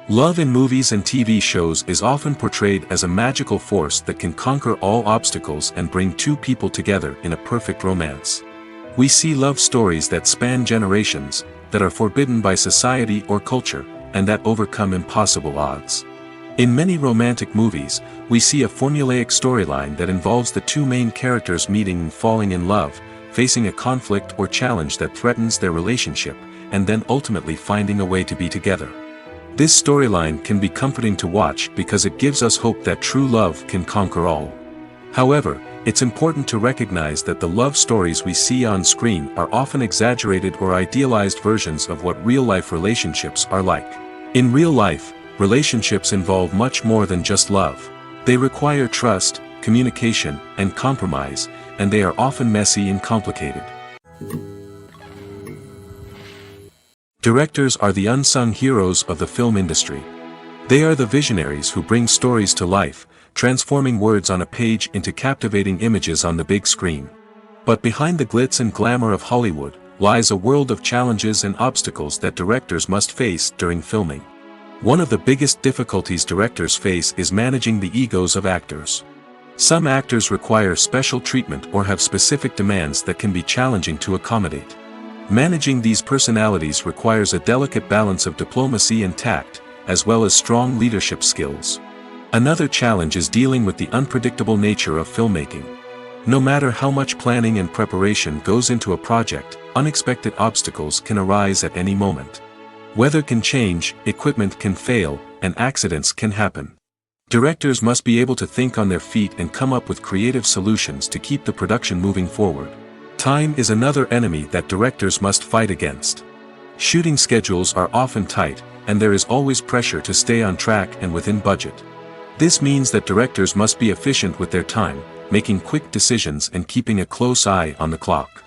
Love in movies and TV shows is often portrayed as a magical force that can conquer all obstacles and bring two people together in a perfect romance. We see love stories that span generations, that are forbidden by society or culture, and that overcome impossible odds. In many romantic movies, we see a formulaic storyline that involves the two main characters meeting and falling in love, facing a conflict or challenge that threatens their relationship, and then ultimately finding a way to be together. This storyline can be comforting to watch because it gives us hope that true love can conquer all. However, it's important to recognize that the love stories we see on screen are often exaggerated or idealized versions of what real-life relationships are like. In real life, relationships involve much more than just love. They require trust, communication, and compromise, and they are often messy and complicated. Directors are the unsung heroes of the film industry. They are the visionaries who bring stories to life, transforming words on a page into captivating images on the big screen. But behind the glitz and glamour of Hollywood lies a world of challenges and obstacles that directors must face during filming. One of the biggest difficulties directors face is managing the egos of actors. Some actors require special treatment or have specific demands that can be challenging to accommodate. Managing these personalities requires a delicate balance of diplomacy and tact, as well as strong leadership skills. Another challenge is dealing with the unpredictable nature of filmmaking. No matter how much planning and preparation goes into a project, unexpected obstacles can arise at any moment. Weather can change, equipment can fail, and accidents can happen. Directors must be able to think on their feet and come up with creative solutions to keep the production moving forward. Time is another enemy that directors must fight against. Shooting schedules are often tight, and there is always pressure to stay on track and within budget. This means that directors must be efficient with their time, making quick decisions and keeping a close eye on the clock.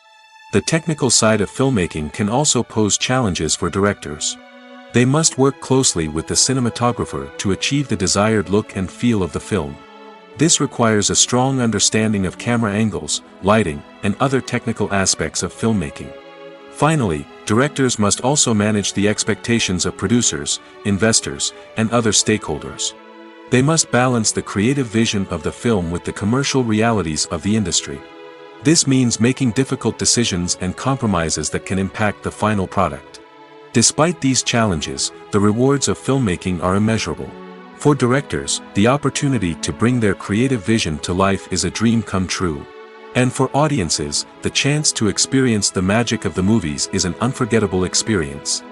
The technical side of filmmaking can also pose challenges for directors. They must work closely with the cinematographer to achieve the desired look and feel of the film. This requires a strong understanding of camera angles, lighting, and other technical aspects of filmmaking. Finally, directors must also manage the expectations of producers, investors, and other stakeholders. They must balance the creative vision of the film with the commercial realities of the industry. This means making difficult decisions and compromises that can impact the final product. Despite these challenges, the rewards of filmmaking are immeasurable. For directors, the opportunity to bring their creative vision to life is a dream come true. And for audiences, the chance to experience the magic of the movies is an unforgettable experience.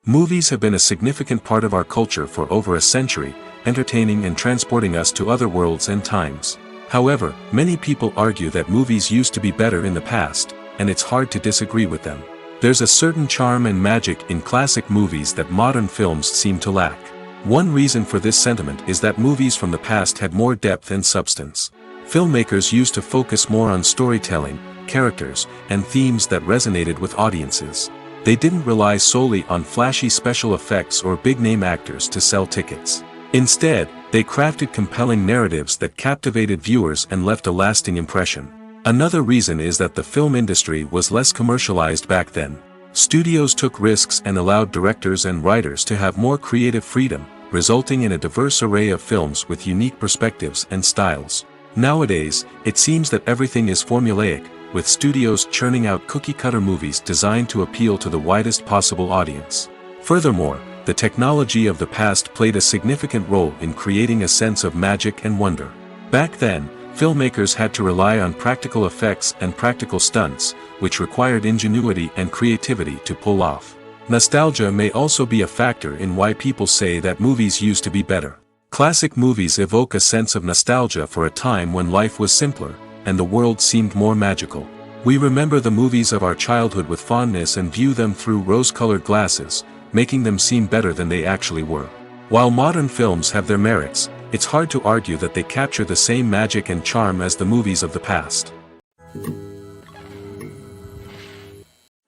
Movies have been a significant part of our culture for over a century, entertaining and transporting us to other worlds and times. However, many people argue that movies used to be better in the past, and it's hard to disagree with them. There's a certain charm and magic in classic movies that modern films seem to lack. One reason for this sentiment is that movies from the past had more depth and substance. Filmmakers used to focus more on storytelling, characters, and themes that resonated with audiences. They didn't rely solely on flashy special effects or big-name actors to sell tickets. Instead, they crafted compelling narratives that captivated viewers and left a lasting impression. Another reason is that the film industry was less commercialized back then. Studios took risks and allowed directors and writers to have more creative freedom, resulting in a diverse array of films with unique perspectives and styles. Nowadays, it seems that everything is formulaic, with studios churning out cookie-cutter movies designed to appeal to the widest possible audience. Furthermore, the technology of the past played a significant role in creating a sense of magic and wonder. Back then, filmmakers had to rely on practical effects and practical stunts, which required ingenuity and creativity to pull off. Nostalgia may also be a factor in why people say that movies used to be better. Classic movies evoke a sense of nostalgia for a time when life was simpler, and the world seemed more magical. We remember the movies of our childhood with fondness and view them through rose-colored glasses, making them seem better than they actually were. While modern films have their merits, it's hard to argue that they capture the same magic and charm as the movies of the past.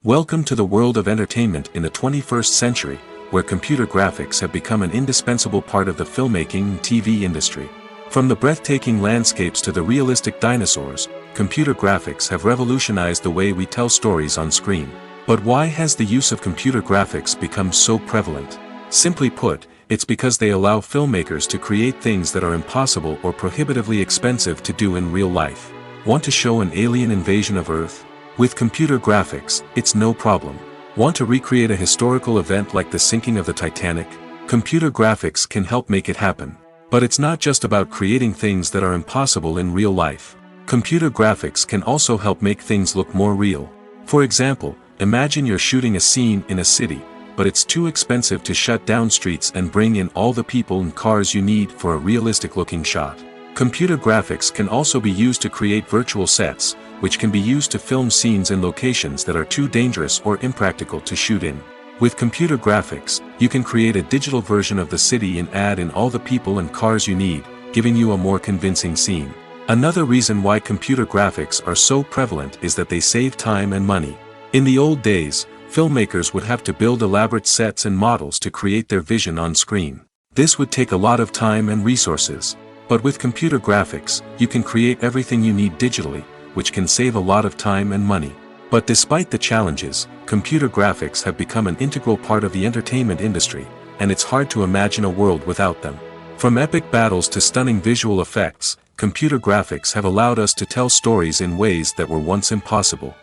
Welcome to the world of entertainment in the 21st century, where computer graphics have become an indispensable part of the filmmaking and TV industry. From the breathtaking landscapes to the realistic dinosaurs, computer graphics have revolutionized the way we tell stories on screen. But why has the use of computer graphics become so prevalent? Simply put, it's because they allow filmmakers to create things that are impossible or prohibitively expensive to do in real life. Want to show an alien invasion of Earth? With computer graphics, it's no problem. Want to recreate a historical event like the sinking of the Titanic? Computer graphics can help make it happen. But it's not just about creating things that are impossible in real life. Computer graphics can also help make things look more real. For example, imagine you're shooting a scene in a city, but it's too expensive to shut down streets and bring in all the people and cars you need for a realistic-looking shot. Computer graphics can also be used to create virtual sets, which can be used to film scenes in locations that are too dangerous or impractical to shoot in. With computer graphics, you can create a digital version of the city and add in all the people and cars you need, giving you a more convincing scene. Another reason why computer graphics are so prevalent is that they save time and money. In the old days, filmmakers would have to build elaborate sets and models to create their vision on screen. This would take a lot of time and resources. But with computer graphics, you can create everything you need digitally, which can save a lot of time and money. But despite the challenges, computer graphics have become an integral part of the entertainment industry, and it's hard to imagine a world without them. From epic battles to stunning visual effects, computer graphics have allowed us to tell stories in ways that were once impossible.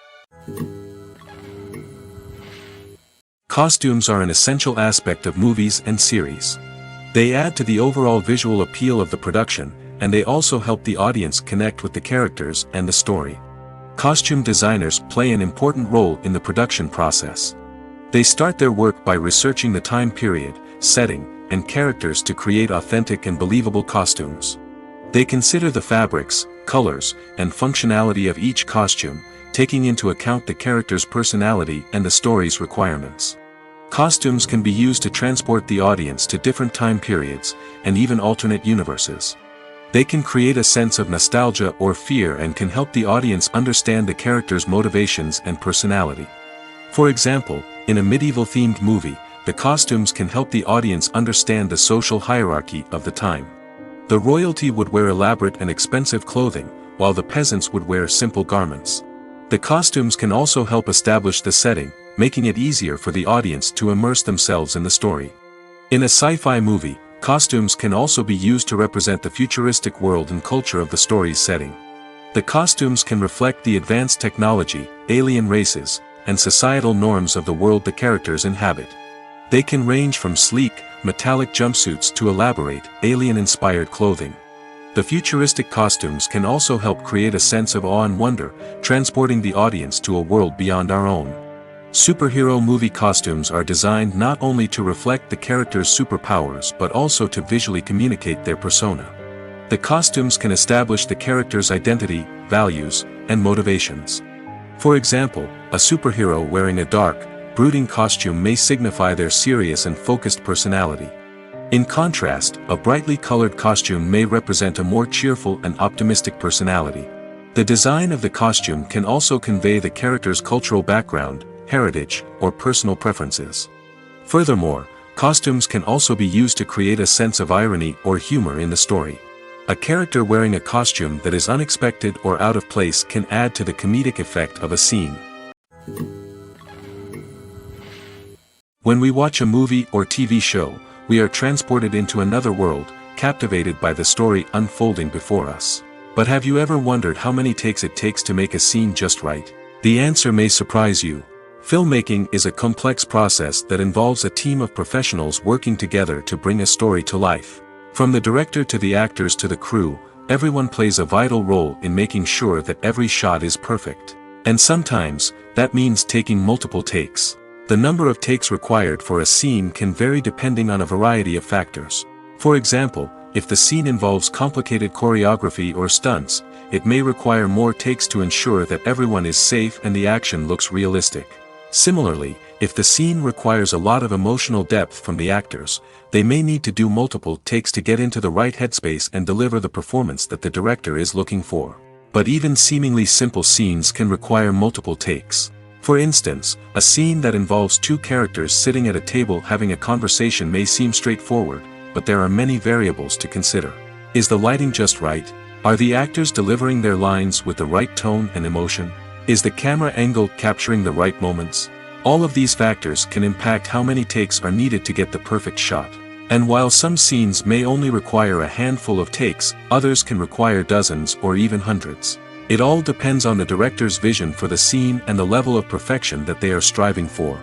Costumes are an essential aspect of movies and series. They add to the overall visual appeal of the production, and they also help the audience connect with the characters and the story. Costume designers play an important role in the production process. They start their work by researching the time period, setting, and characters to create authentic and believable costumes. They consider the fabrics, colors, and functionality of each costume, taking into account the character's personality and the story's requirements. Costumes can be used to transport the audience to different time periods, and even alternate universes. They can create a sense of nostalgia or fear and can help the audience understand the character's motivations and personality. For example, in a medieval-themed movie, the costumes can help the audience understand the social hierarchy of the time. The royalty would wear elaborate and expensive clothing, while the peasants would wear simple garments. The costumes can also help establish the setting, making it easier for the audience to immerse themselves in the story. In a sci-fi movie, costumes can also be used to represent the futuristic world and culture of the story's setting. The costumes can reflect the advanced technology, alien races, and societal norms of the world the characters inhabit. They can range from sleek, metallic jumpsuits to elaborate, alien-inspired clothing. The futuristic costumes can also help create a sense of awe and wonder, transporting the audience to a world beyond our own. Superhero movie costumes are designed not only to reflect the character's superpowers but also to visually communicate their persona. The costumes can establish the character's identity, values, and motivations. For example, a superhero wearing a dark, brooding costume may signify their serious and focused personality. In contrast, a brightly colored costume may represent a more cheerful and optimistic personality. The design of the costume can also convey the character's cultural background, heritage, or personal preferences. Furthermore, costumes can also be used to create a sense of irony or humor in the story. A character wearing a costume that is unexpected or out of place can add to the comedic effect of a scene. When we watch a movie or TV show, we are transported into another world, captivated by the story unfolding before us. But have you ever wondered how many takes it takes to make a scene just right? The answer may surprise you. Filmmaking is a complex process that involves a team of professionals working together to bring a story to life. From the director to the actors to the crew, everyone plays a vital role in making sure that every shot is perfect. And sometimes, that means taking multiple takes. The number of takes required for a scene can vary depending on a variety of factors. For example, if the scene involves complicated choreography or stunts, it may require more takes to ensure that everyone is safe and the action looks realistic. Similarly, if the scene requires a lot of emotional depth from the actors, they may need to do multiple takes to get into the right headspace and deliver the performance that the director is looking for. But even seemingly simple scenes can require multiple takes. For instance, a scene that involves two characters sitting at a table having a conversation may seem straightforward, but there are many variables to consider. Is the lighting just right? Are the actors delivering their lines with the right tone and emotion? Is the camera angle capturing the right moments? All of these factors can impact how many takes are needed to get the perfect shot. And while some scenes may only require a handful of takes, others can require dozens or even hundreds. It all depends on the director's vision for the scene and the level of perfection that they are striving for.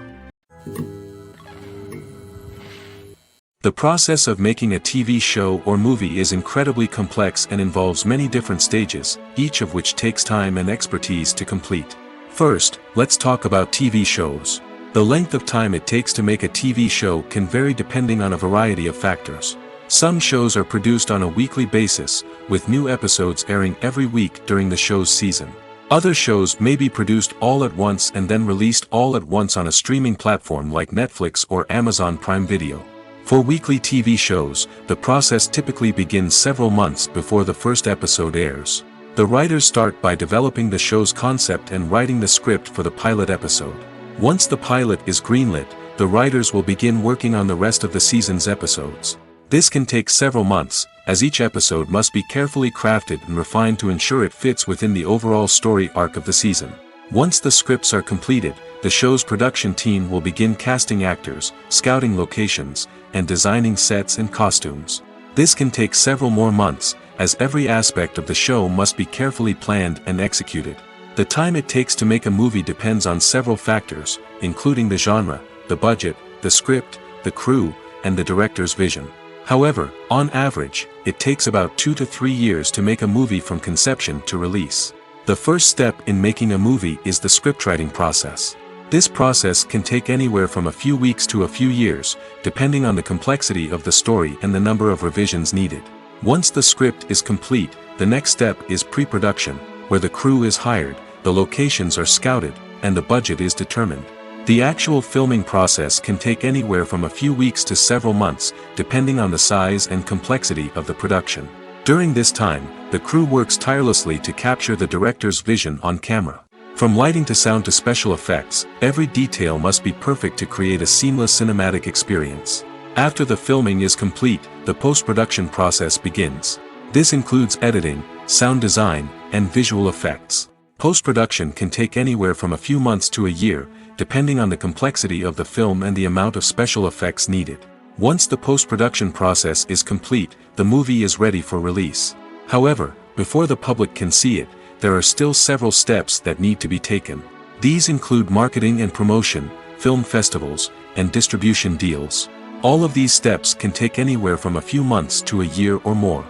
The process of making a TV show or movie is incredibly complex and involves many different stages, each of which takes time and expertise to complete. First, let's talk about TV shows. The length of time it takes to make a TV show can vary depending on a variety of factors. Some shows are produced on a weekly basis, with new episodes airing every week during the show's season. Other shows may be produced all at once and then released all at once on a streaming platform like Netflix or Amazon Prime Video. For weekly TV shows, the process typically begins several months before the first episode airs. The writers start by developing the show's concept and writing the script for the pilot episode. Once the pilot is greenlit, the writers will begin working on the rest of the season's episodes. This can take several months, as each episode must be carefully crafted and refined to ensure it fits within the overall story arc of the season. Once the scripts are completed, the show's production team will begin casting actors, scouting locations, and designing sets and costumes. This can take several more months, as every aspect of the show must be carefully planned and executed. The time it takes to make a movie depends on several factors, including the genre, the budget, the script, the crew, and the director's vision. However, on average, it takes about 2 to 3 years to make a movie from conception to release. The first step in making a movie is the scriptwriting process. This process can take anywhere from a few weeks to a few years, depending on the complexity of the story and the number of revisions needed. Once the script is complete, the next step is pre-production, where the crew is hired, the locations are scouted, and the budget is determined. The actual filming process can take anywhere from a few weeks to several months, depending on the size and complexity of the production. During this time, the crew works tirelessly to capture the director's vision on camera. From lighting to sound to special effects, every detail must be perfect to create a seamless cinematic experience. After the filming is complete, the post-production process begins. This includes editing, sound design, and visual effects. Post-production can take anywhere from a few months to a year, depending on the complexity of the film and the amount of special effects needed. Once the post-production process is complete, the movie is ready for release. However, before the public can see it, there are still several steps that need to be taken. These include marketing and promotion, film festivals, and distribution deals. All of these steps can take anywhere from a few months to a year or more.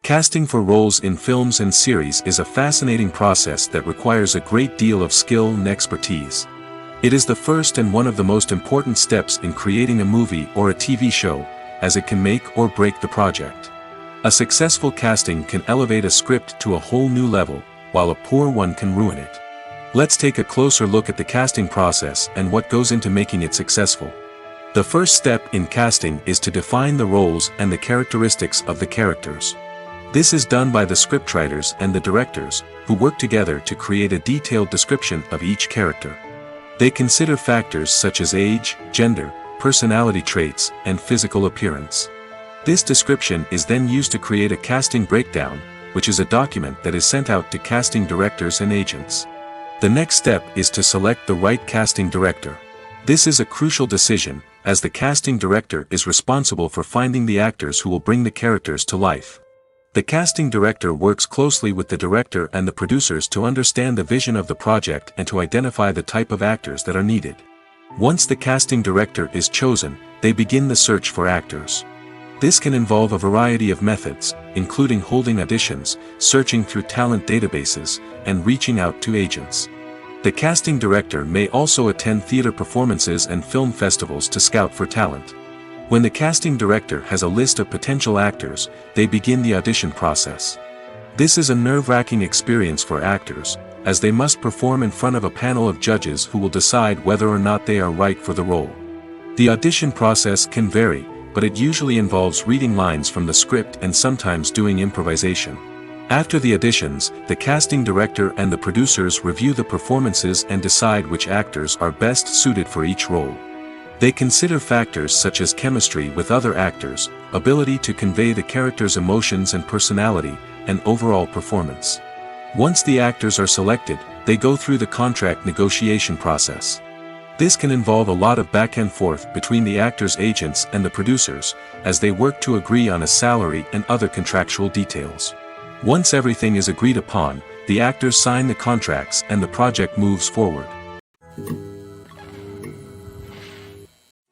Casting for roles in films and series is a fascinating process that requires a great deal of skill and expertise. It is the first and one of the most important steps in creating a movie or a TV show, as it can make or break the project. A successful casting can elevate a script to a whole new level, while a poor one can ruin it. Let's take a closer look at the casting process and what goes into making it successful. The first step in casting is to define the roles and the characteristics of the characters. This is done by the scriptwriters and the directors, who work together to create a detailed description of each character. They consider factors such as age, gender, personality traits, and physical appearance. This description is then used to create a casting breakdown, which is a document that is sent out to casting directors and agents. The next step is to select the right casting director. This is a crucial decision, as the casting director is responsible for finding the actors who will bring the characters to life. The casting director works closely with the director and the producers to understand the vision of the project and to identify the type of actors that are needed. Once the casting director is chosen, they begin the search for actors. This can involve a variety of methods, including holding auditions, searching through talent databases, and reaching out to agents. The casting director may also attend theater performances and film festivals to scout for talent. When the casting director has a list of potential actors, they begin the audition process. This is a nerve-wracking experience for actors, as they must perform in front of a panel of judges who will decide whether or not they are right for the role. The audition process can vary, but it usually involves reading lines from the script and sometimes doing improvisation. After the auditions, the casting director and the producers review the performances and decide which actors are best suited for each role. They consider factors such as chemistry with other actors, ability to convey the character's emotions and personality, and overall performance. Once the actors are selected, they go through the contract negotiation process. This can involve a lot of back and forth between the actors' agents and the producers, as they work to agree on a salary and other contractual details. Once everything is agreed upon, the actors sign the contracts and the project moves forward.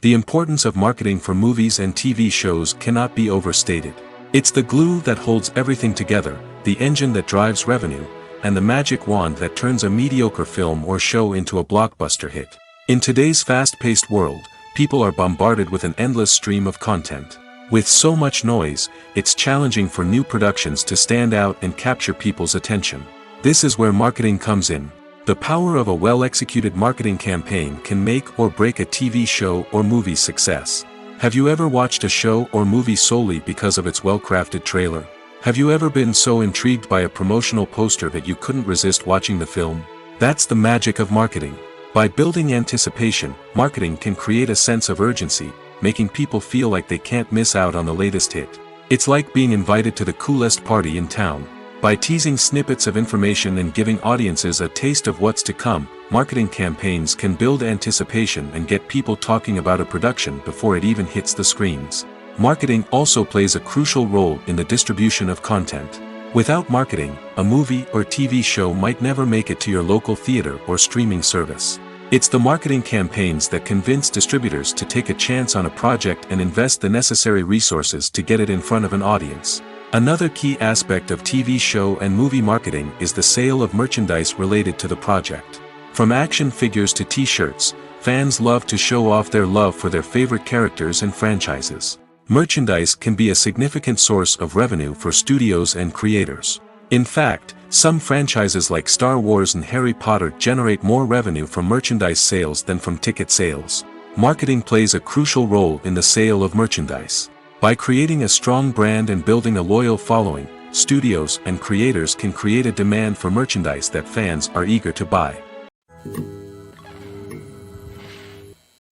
The importance of marketing for movies and TV shows cannot be overstated. It's the glue that holds everything together, the engine that drives revenue, and the magic wand that turns a mediocre film or show into a blockbuster hit. In today's fast-paced world, people are bombarded with an endless stream of content. With so much noise, it's challenging for new productions to stand out and capture people's attention. This is where marketing comes in. The power of a well-executed marketing campaign can make or break a TV show or movie's success. Have you ever watched a show or movie solely because of its well-crafted trailer? Have you ever been so intrigued by a promotional poster that you couldn't resist watching the film? That's the magic of marketing. By building anticipation, marketing can create a sense of urgency, making people feel like they can't miss out on the latest hit. It's like being invited to the coolest party in town. By teasing snippets of information and giving audiences a taste of what's to come, marketing campaigns can build anticipation and get people talking about a production before it even hits the screens. Marketing also plays a crucial role in the distribution of content. Without marketing, a movie or TV show might never make it to your local theater or streaming service. It's the marketing campaigns that convince distributors to take a chance on a project and invest the necessary resources to get it in front of an audience. Another key aspect of TV show and movie marketing is the sale of merchandise related to the project. From action figures to t-shirts, fans love to show off their love for their favorite characters and franchises. Merchandise can be a significant source of revenue for studios and creators. In fact, some franchises like Star Wars and Harry Potter generate more revenue from merchandise sales than from ticket sales. Marketing plays a crucial role in the sale of merchandise. By creating a strong brand and building a loyal following, studios and creators can create a demand for merchandise that fans are eager to buy.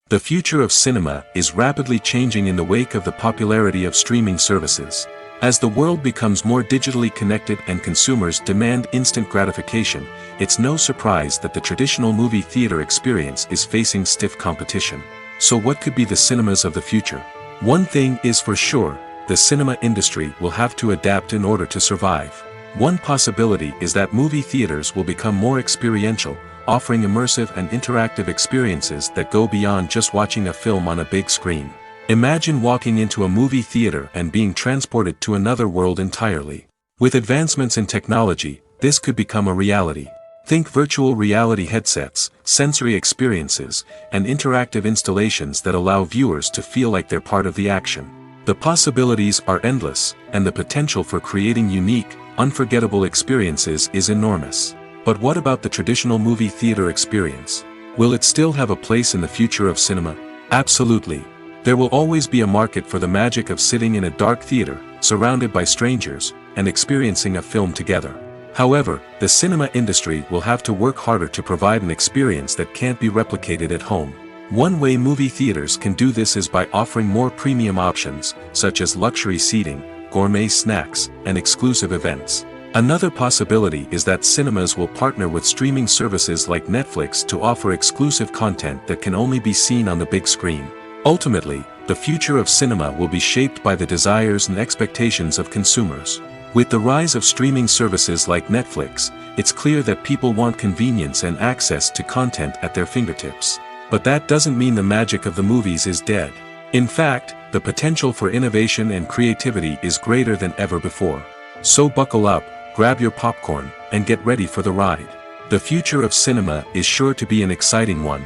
The future of cinema is rapidly changing in the wake of the popularity of streaming services. As the world becomes more digitally connected and consumers demand instant gratification, it's no surprise that the traditional movie theater experience is facing stiff competition. So what could be the cinemas of the future? One thing is for sure, the cinema industry will have to adapt in order to survive. One possibility is that movie theaters will become more experiential, offering immersive and interactive experiences that go beyond just watching a film on a big screen. Imagine walking into a movie theater and being transported to another world entirely. With advancements in technology, this could become a reality. Think virtual reality headsets, sensory experiences, and interactive installations that allow viewers to feel like they're part of the action. The possibilities are endless, and the potential for creating unique, unforgettable experiences is enormous. But what about the traditional movie theater experience? Will it still have a place in the future of cinema? Absolutely. There will always be a market for the magic of sitting in a dark theater, surrounded by strangers, and experiencing a film together. However, the cinema industry will have to work harder to provide an experience that can't be replicated at home. One way movie theaters can do this is by offering more premium options, such as luxury seating, gourmet snacks, and exclusive events. Another possibility is that cinemas will partner with streaming services like Netflix to offer exclusive content that can only be seen on the big screen. Ultimately, the future of cinema will be shaped by the desires and expectations of consumers. With the rise of streaming services like Netflix, it's clear that people want convenience and access to content at their fingertips. But that doesn't mean the magic of the movies is dead. In fact, the potential for innovation and creativity is greater than ever before. So buckle up, grab your popcorn, and get ready for the ride. The future of cinema is sure to be an exciting one.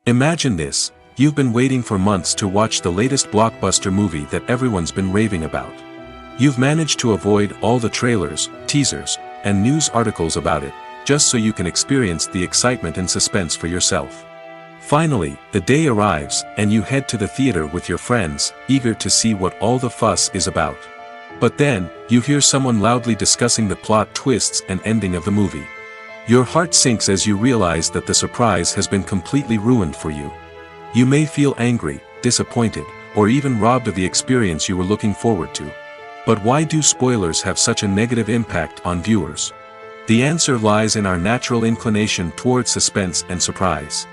Imagine this: you've been waiting for months to watch the latest blockbuster movie that everyone's been raving about. You've managed to avoid all the trailers, teasers, and news articles about it, just so you can experience the excitement and suspense for yourself. Finally, the day arrives, and you head to the theater with your friends, eager to see what all the fuss is about. But then, you hear someone loudly discussing the plot twists and ending of the movie. Your heart sinks as you realize that the surprise has been completely ruined for you. You may feel angry, disappointed, or even robbed of the experience you were looking forward to. But why do spoilers have such a negative impact on viewers? The answer lies in our natural inclination toward suspense and surprise.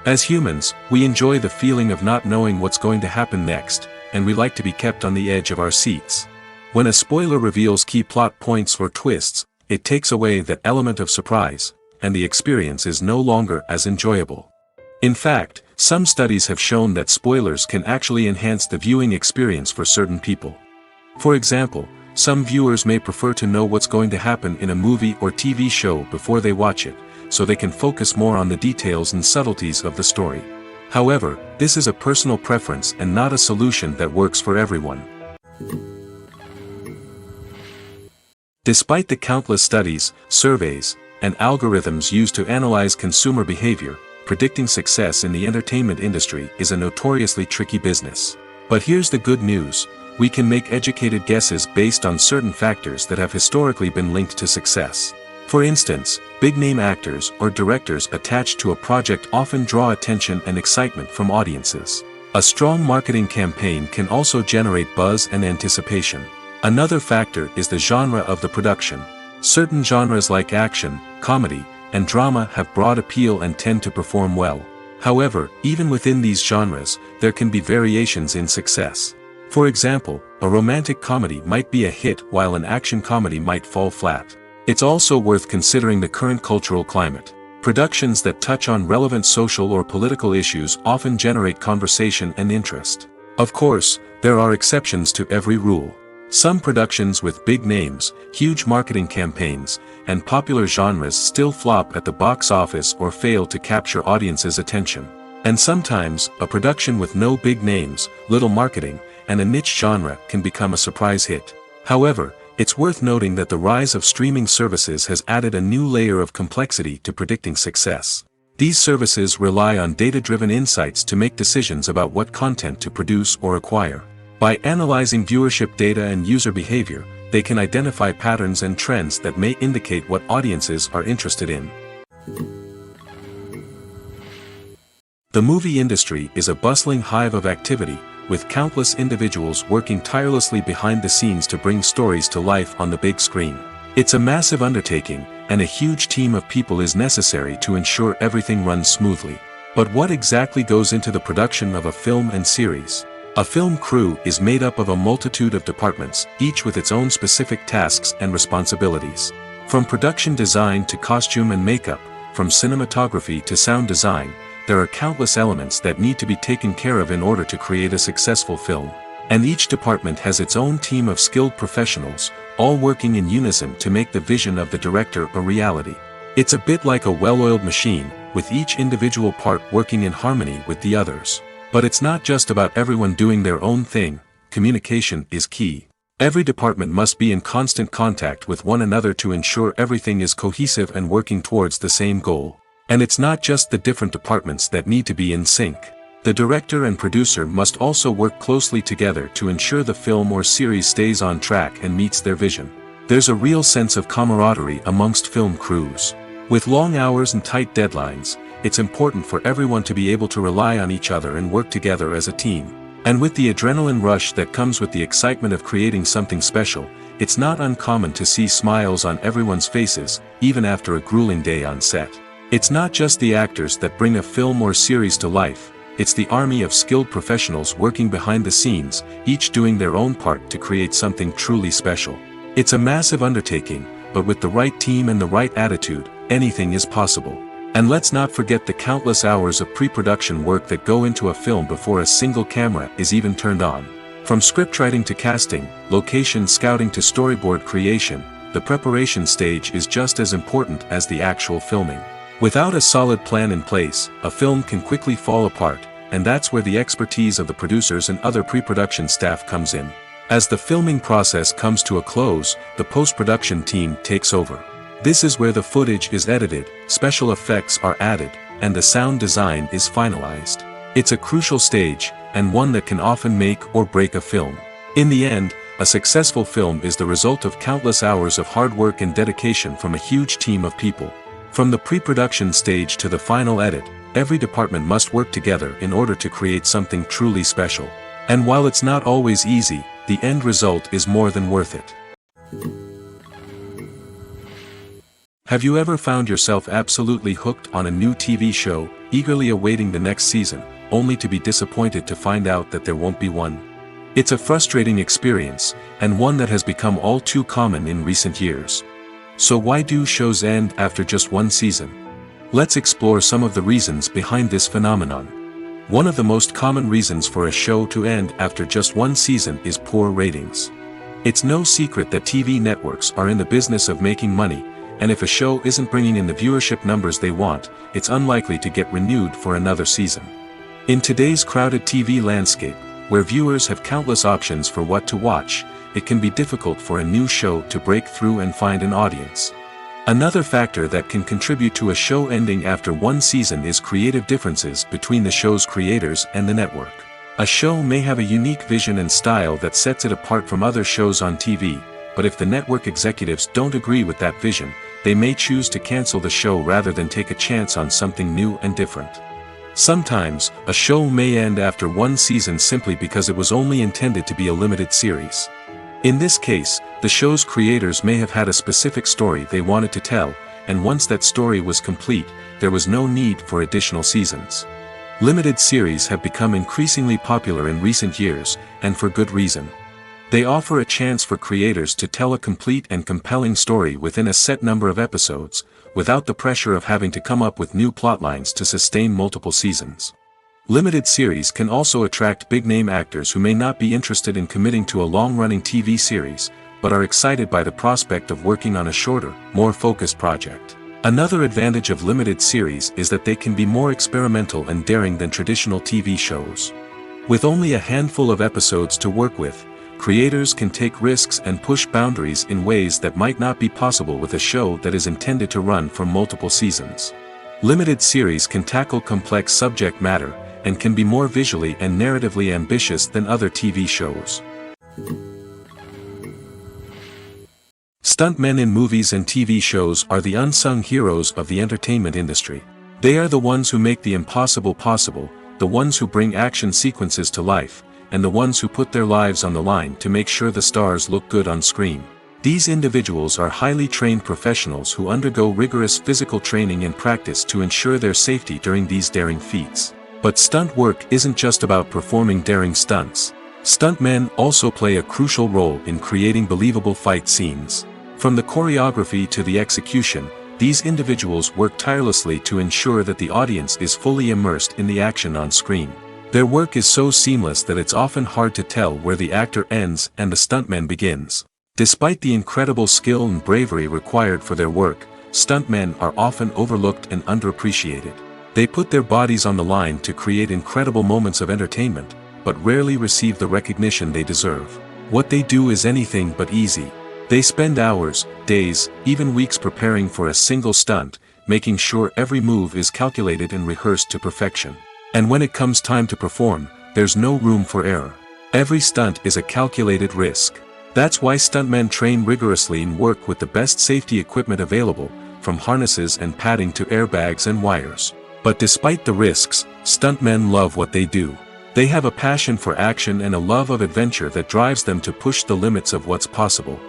As humans, we enjoy the feeling of not knowing what's going to happen next, and we like to be kept on the edge of our seats. When a spoiler reveals key plot points or twists, it takes away that element of surprise, and the experience is no longer as enjoyable. In fact, some studies have shown that spoilers can actually enhance the viewing experience for certain people. For example, some viewers may prefer to know what's going to happen in a movie or TV show before they watch it, so they can focus more on the details and subtleties of the story. However, this is a personal preference and not a solution that works for everyone. Despite the countless studies, surveys, and algorithms used to analyze consumer behavior, predicting success in the entertainment industry is a notoriously tricky business. But here's the good news: we can make educated guesses based on certain factors that have historically been linked to success. For instance, big-name actors or directors attached to a project often draw attention and excitement from audiences. A strong marketing campaign can also generate buzz and anticipation. Another factor is the genre of the production. Certain genres like action, comedy, and drama have broad appeal and tend to perform well. However, even within these genres, there can be variations in success. For example, a romantic comedy might be a hit while an action comedy might fall flat. It's also worth considering the current cultural climate. Productions that touch on relevant social or political issues often generate conversation and interest. Of course, there are exceptions to every rule. Some productions with big names, huge marketing campaigns, and popular genres still flop at the box office or fail to capture audiences' attention. And sometimes, a production with no big names, little marketing, and a niche genre can become a surprise hit. However, it's worth noting that the rise of streaming services has added a new layer of complexity to predicting success. These services rely on data-driven insights to make decisions about what content to produce or acquire. By analyzing viewership data and user behavior, they can identify patterns and trends that may indicate what audiences are interested in. The movie industry is a bustling hive of activity, with countless individuals working tirelessly behind the scenes to bring stories to life on the big screen. It's a massive undertaking, and a huge team of people is necessary to ensure everything runs smoothly. But what exactly goes into the production of a film and series? A film crew is made up of a multitude of departments, each with its own specific tasks and responsibilities. From production design to costume and makeup, from cinematography to sound design, there are countless elements that need to be taken care of in order to create a successful film. And each department has its own team of skilled professionals, all working in unison to make the vision of the director a reality. It's a bit like a well-oiled machine, with each individual part working in harmony with the others. But it's not just about everyone doing their own thing. Communication is key. Every department must be in constant contact with one another to ensure everything is cohesive and working towards the same goal. And it's not just the different departments that need to be in sync. The director and producer must also work closely together to ensure the film or series stays on track and meets their vision. There's a real sense of camaraderie amongst film crews. With long hours and tight deadlines, it's important for everyone to be able to rely on each other and work together as a team. And with the adrenaline rush that comes with the excitement of creating something special, it's not uncommon to see smiles on everyone's faces, even after a grueling day on set. It's not just the actors that bring a film or series to life, it's the army of skilled professionals working behind the scenes, each doing their own part to create something truly special. It's a massive undertaking, but with the right team and the right attitude, anything is possible. And let's not forget the countless hours of pre-production work that go into a film before a single camera is even turned on. From scriptwriting to casting, location scouting to storyboard creation, the preparation stage is just as important as the actual filming. Without a solid plan in place, a film can quickly fall apart, and that's where the expertise of the producers and other pre-production staff comes in. As the filming process comes to a close, the post-production team takes over. This is where the footage is edited, special effects are added, and the sound design is finalized. It's a crucial stage, and one that can often make or break a film. In the end, a successful film is the result of countless hours of hard work and dedication from a huge team of people. From the pre-production stage to the final edit, every department must work together in order to create something truly special. And while it's not always easy, the end result is more than worth it. Have you ever found yourself absolutely hooked on a new TV show, eagerly awaiting the next season, only to be disappointed to find out that there won't be one? It's a frustrating experience, and one that has become all too common in recent years. So why do shows end after just one season? Let's explore some of the reasons behind this phenomenon. One of the most common reasons for a show to end after just one season is poor ratings. It's no secret that TV networks are in the business of making money, and if a show isn't bringing in the viewership numbers they want, it's unlikely to get renewed for another season. In today's crowded TV landscape, where viewers have countless options for what to watch, it can be difficult for a new show to break through and find an audience. Another factor that can contribute to a show ending after one season is creative differences between the show's creators and the network. A show may have a unique vision and style that sets it apart from other shows on TV, but if the network executives don't agree with that vision, they may choose to cancel the show rather than take a chance on something new and different. Sometimes, a show may end after one season simply because it was only intended to be a limited series. In this case, the show's creators may have had a specific story they wanted to tell, and once that story was complete, there was no need for additional seasons. Limited series have become increasingly popular in recent years, and for good reason. They offer a chance for creators to tell a complete and compelling story within a set number of episodes, without the pressure of having to come up with new plotlines to sustain multiple seasons. Limited series can also attract big-name actors who may not be interested in committing to a long-running TV series, but are excited by the prospect of working on a shorter, more focused project. Another advantage of limited series is that they can be more experimental and daring than traditional TV shows. With only a handful of episodes to work with, creators can take risks and push boundaries in ways that might not be possible with a show that is intended to run for multiple seasons. Limited series can tackle complex subject matter, and can be more visually and narratively ambitious than other TV shows. Stuntmen in movies and TV shows are the unsung heroes of the entertainment industry. They are the ones who make the impossible possible, the ones who bring action sequences to life, and the ones who put their lives on the line to make sure the stars look good on screen. These individuals are highly trained professionals who undergo rigorous physical training and practice to ensure their safety during these daring feats. But stunt work isn't just about performing daring stunts. Stuntmen also play a crucial role in creating believable fight scenes. From the choreography to the execution, these individuals work tirelessly to ensure that the audience is fully immersed in the action on screen. Their work is so seamless that it's often hard to tell where the actor ends and the stuntman begins. Despite the incredible skill and bravery required for their work, stuntmen are often overlooked and underappreciated. They put their bodies on the line to create incredible moments of entertainment, but rarely receive the recognition they deserve. What they do is anything but easy. They spend hours, days, even weeks preparing for a single stunt, making sure every move is calculated and rehearsed to perfection. And when it comes time to perform, there's no room for error. Every stunt is a calculated risk. That's why stuntmen train rigorously and work with the best safety equipment available, from harnesses and padding to airbags and wires. But despite the risks, stuntmen love what they do. They have a passion for action and a love of adventure that drives them to push the limits of what's possible.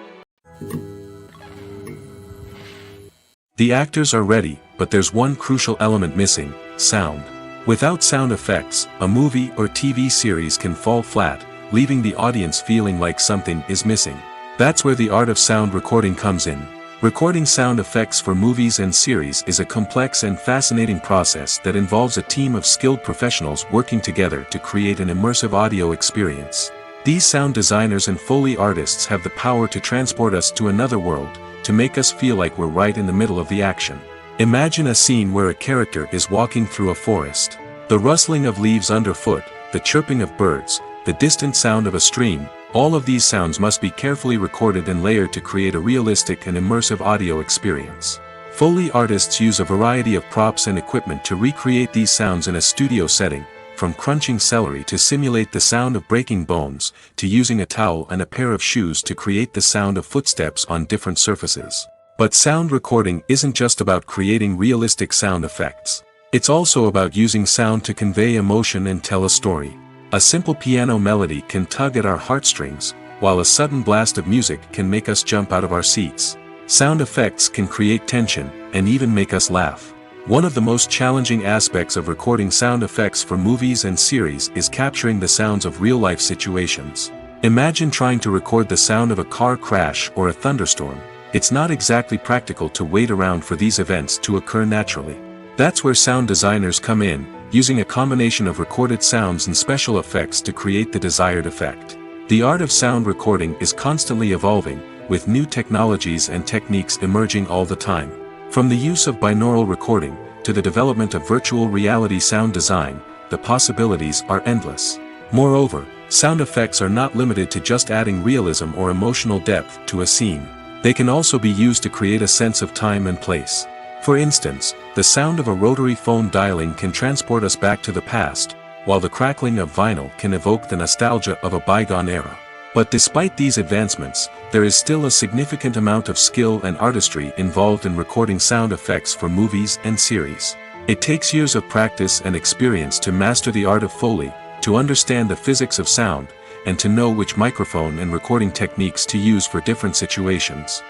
The actors are ready, but there's one crucial element missing: sound. Without sound effects, a movie or TV series can fall flat, leaving the audience feeling like something is missing. That's where the art of sound recording comes in. Recording sound effects for movies and series is a complex and fascinating process that involves a team of skilled professionals working together to create an immersive audio experience. These sound designers and Foley artists have the power to transport us to another world, to make us feel like we're right in the middle of the action. Imagine a scene where a character is walking through a forest. The rustling of leaves underfoot, the chirping of birds, the distant sound of a stream, all of these sounds must be carefully recorded and layered to create a realistic and immersive audio experience. Foley artists use a variety of props and equipment to recreate these sounds in a studio setting, from crunching celery to simulate the sound of breaking bones, to using a towel and a pair of shoes to create the sound of footsteps on different surfaces. But sound recording isn't just about creating realistic sound effects. It's also about using sound to convey emotion and tell a story. A simple piano melody can tug at our heartstrings, while a sudden blast of music can make us jump out of our seats. Sound effects can create tension, and even make us laugh. One of the most challenging aspects of recording sound effects for movies and series is capturing the sounds of real-life situations. Imagine trying to record the sound of a car crash or a thunderstorm. It's not exactly practical to wait around for these events to occur naturally. That's where sound designers come in, using a combination of recorded sounds and special effects to create the desired effect. The art of sound recording is constantly evolving, with new technologies and techniques emerging all the time. From the use of binaural recording, to the development of virtual reality sound design, the possibilities are endless. Moreover, sound effects are not limited to just adding realism or emotional depth to a scene. They can also be used to create a sense of time and place. For instance, the sound of a rotary phone dialing can transport us back to the past, while the crackling of vinyl can evoke the nostalgia of a bygone era. But despite these advancements, there is still a significant amount of skill and artistry involved in recording sound effects for movies and series. It takes years of practice and experience to master the art of Foley, to understand the physics of sound, and to know which microphone and recording techniques to use for different situations.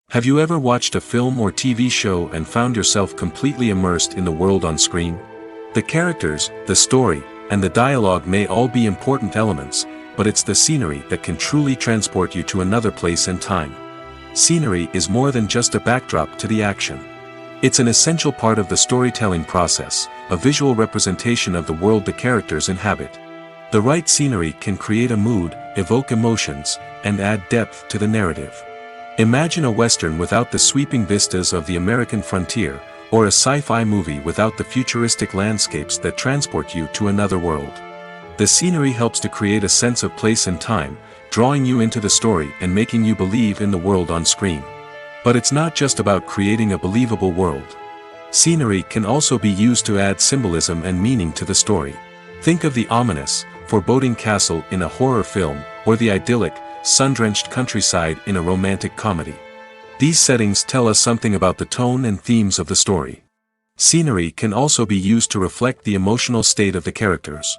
Have you ever watched a film or TV show and found yourself completely immersed in the world on screen? The characters, the story, and the dialogue may all be important elements, but it's the scenery that can truly transport you to another place and time. Scenery is more than just a backdrop to the action. It's an essential part of the storytelling process, a visual representation of the world the characters inhabit. The right scenery can create a mood, evoke emotions, and add depth to the narrative. Imagine a Western without the sweeping vistas of the American frontier, or a sci-fi movie without the futuristic landscapes that transport you to another world. The scenery helps to create a sense of place and time, drawing you into the story and making you believe in the world on screen. But it's not just about creating a believable world. Scenery can also be used to add symbolism and meaning to the story. Think of the ominous, foreboding castle in a horror film, or the idyllic, sun-drenched countryside in a romantic comedy. These settings tell us something about the tone and themes of the story. Scenery can also be used to reflect the emotional state of the characters.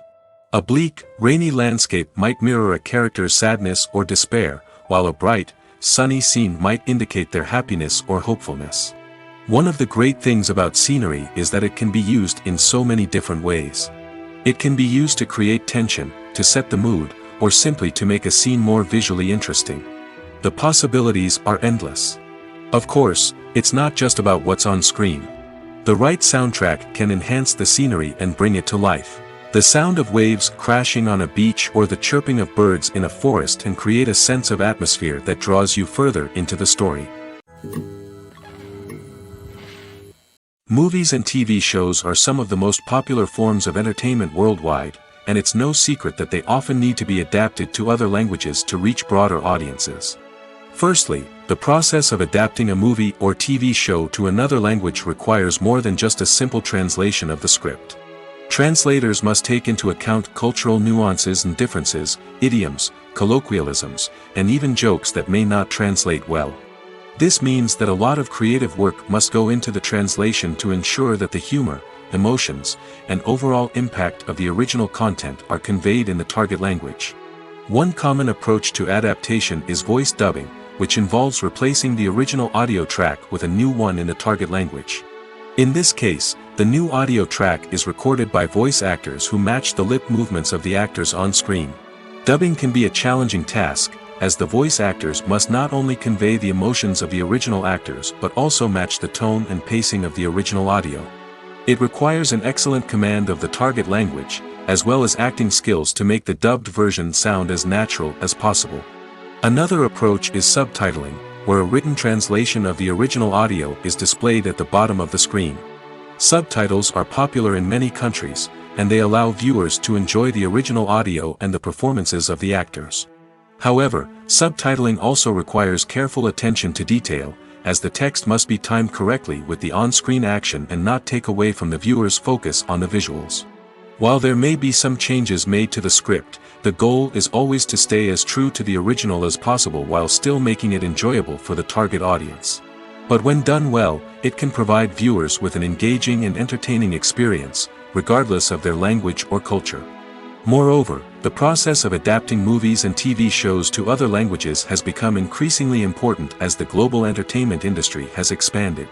A bleak, rainy landscape might mirror a character's sadness or despair, while a bright, sunny scene might indicate their happiness or hopefulness. One of the great things about scenery is that it can be used in so many different ways. It can be used to create tension, to set the mood, or simply to make a scene more visually interesting. The possibilities are endless. Of course, it's not just about what's on screen. The right soundtrack can enhance the scenery and bring it to life. The sound of waves crashing on a beach or the chirping of birds in a forest can create a sense of atmosphere that draws you further into the story. Movies and TV shows are some of the most popular forms of entertainment worldwide, and it's no secret that they often need to be adapted to other languages to reach broader audiences. Firstly, the process of adapting a movie or TV show to another language requires more than just a simple translation of the script. Translators must take into account cultural nuances and differences, idioms, colloquialisms, and even jokes that may not translate well. This means that a lot of creative work must go into the translation to ensure that the humor, emotions, and overall impact of the original content are conveyed in the target language. One common approach to adaptation is voice dubbing, which involves replacing the original audio track with a new one in the target language. In this case, the new audio track is recorded by voice actors who match the lip movements of the actors on screen. Dubbing can be a challenging task, as the voice actors must not only convey the emotions of the original actors but also match the tone and pacing of the original audio. It requires an excellent command of the target language, as well as acting skills to make the dubbed version sound as natural as possible. Another approach is subtitling, where a written translation of the original audio is displayed at the bottom of the screen. Subtitles are popular in many countries, and they allow viewers to enjoy the original audio and the performances of the actors. However, subtitling also requires careful attention to detail, as the text must be timed correctly with the on-screen action and not take away from the viewer's focus on the visuals. While there may be some changes made to the script, the goal is always to stay as true to the original as possible while still making it enjoyable for the target audience. But when done well, it can provide viewers with an engaging and entertaining experience, regardless of their language or culture. Moreover, the process of adapting movies and TV shows to other languages has become increasingly important as the global entertainment industry has expanded.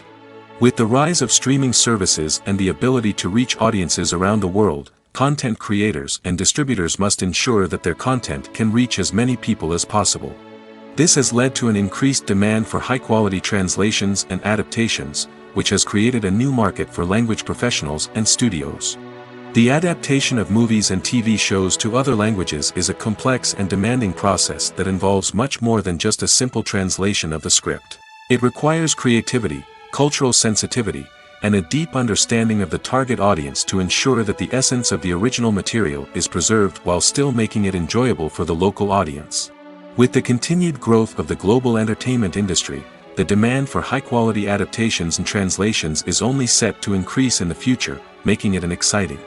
With the rise of streaming services and the ability to reach audiences around the world, content creators and distributors must ensure that their content can reach as many people as possible. This has led to an increased demand for high-quality translations and adaptations, which has created a new market for language professionals and studios. The adaptation of movies and TV shows to other languages is a complex and demanding process that involves much more than just a simple translation of the script. It requires creativity, cultural sensitivity, and a deep understanding of the target audience to ensure that the essence of the original material is preserved while still making it enjoyable for the local audience. With the continued growth of the global entertainment industry, the demand for high-quality adaptations and translations is only set to increase in the future, making it exciting.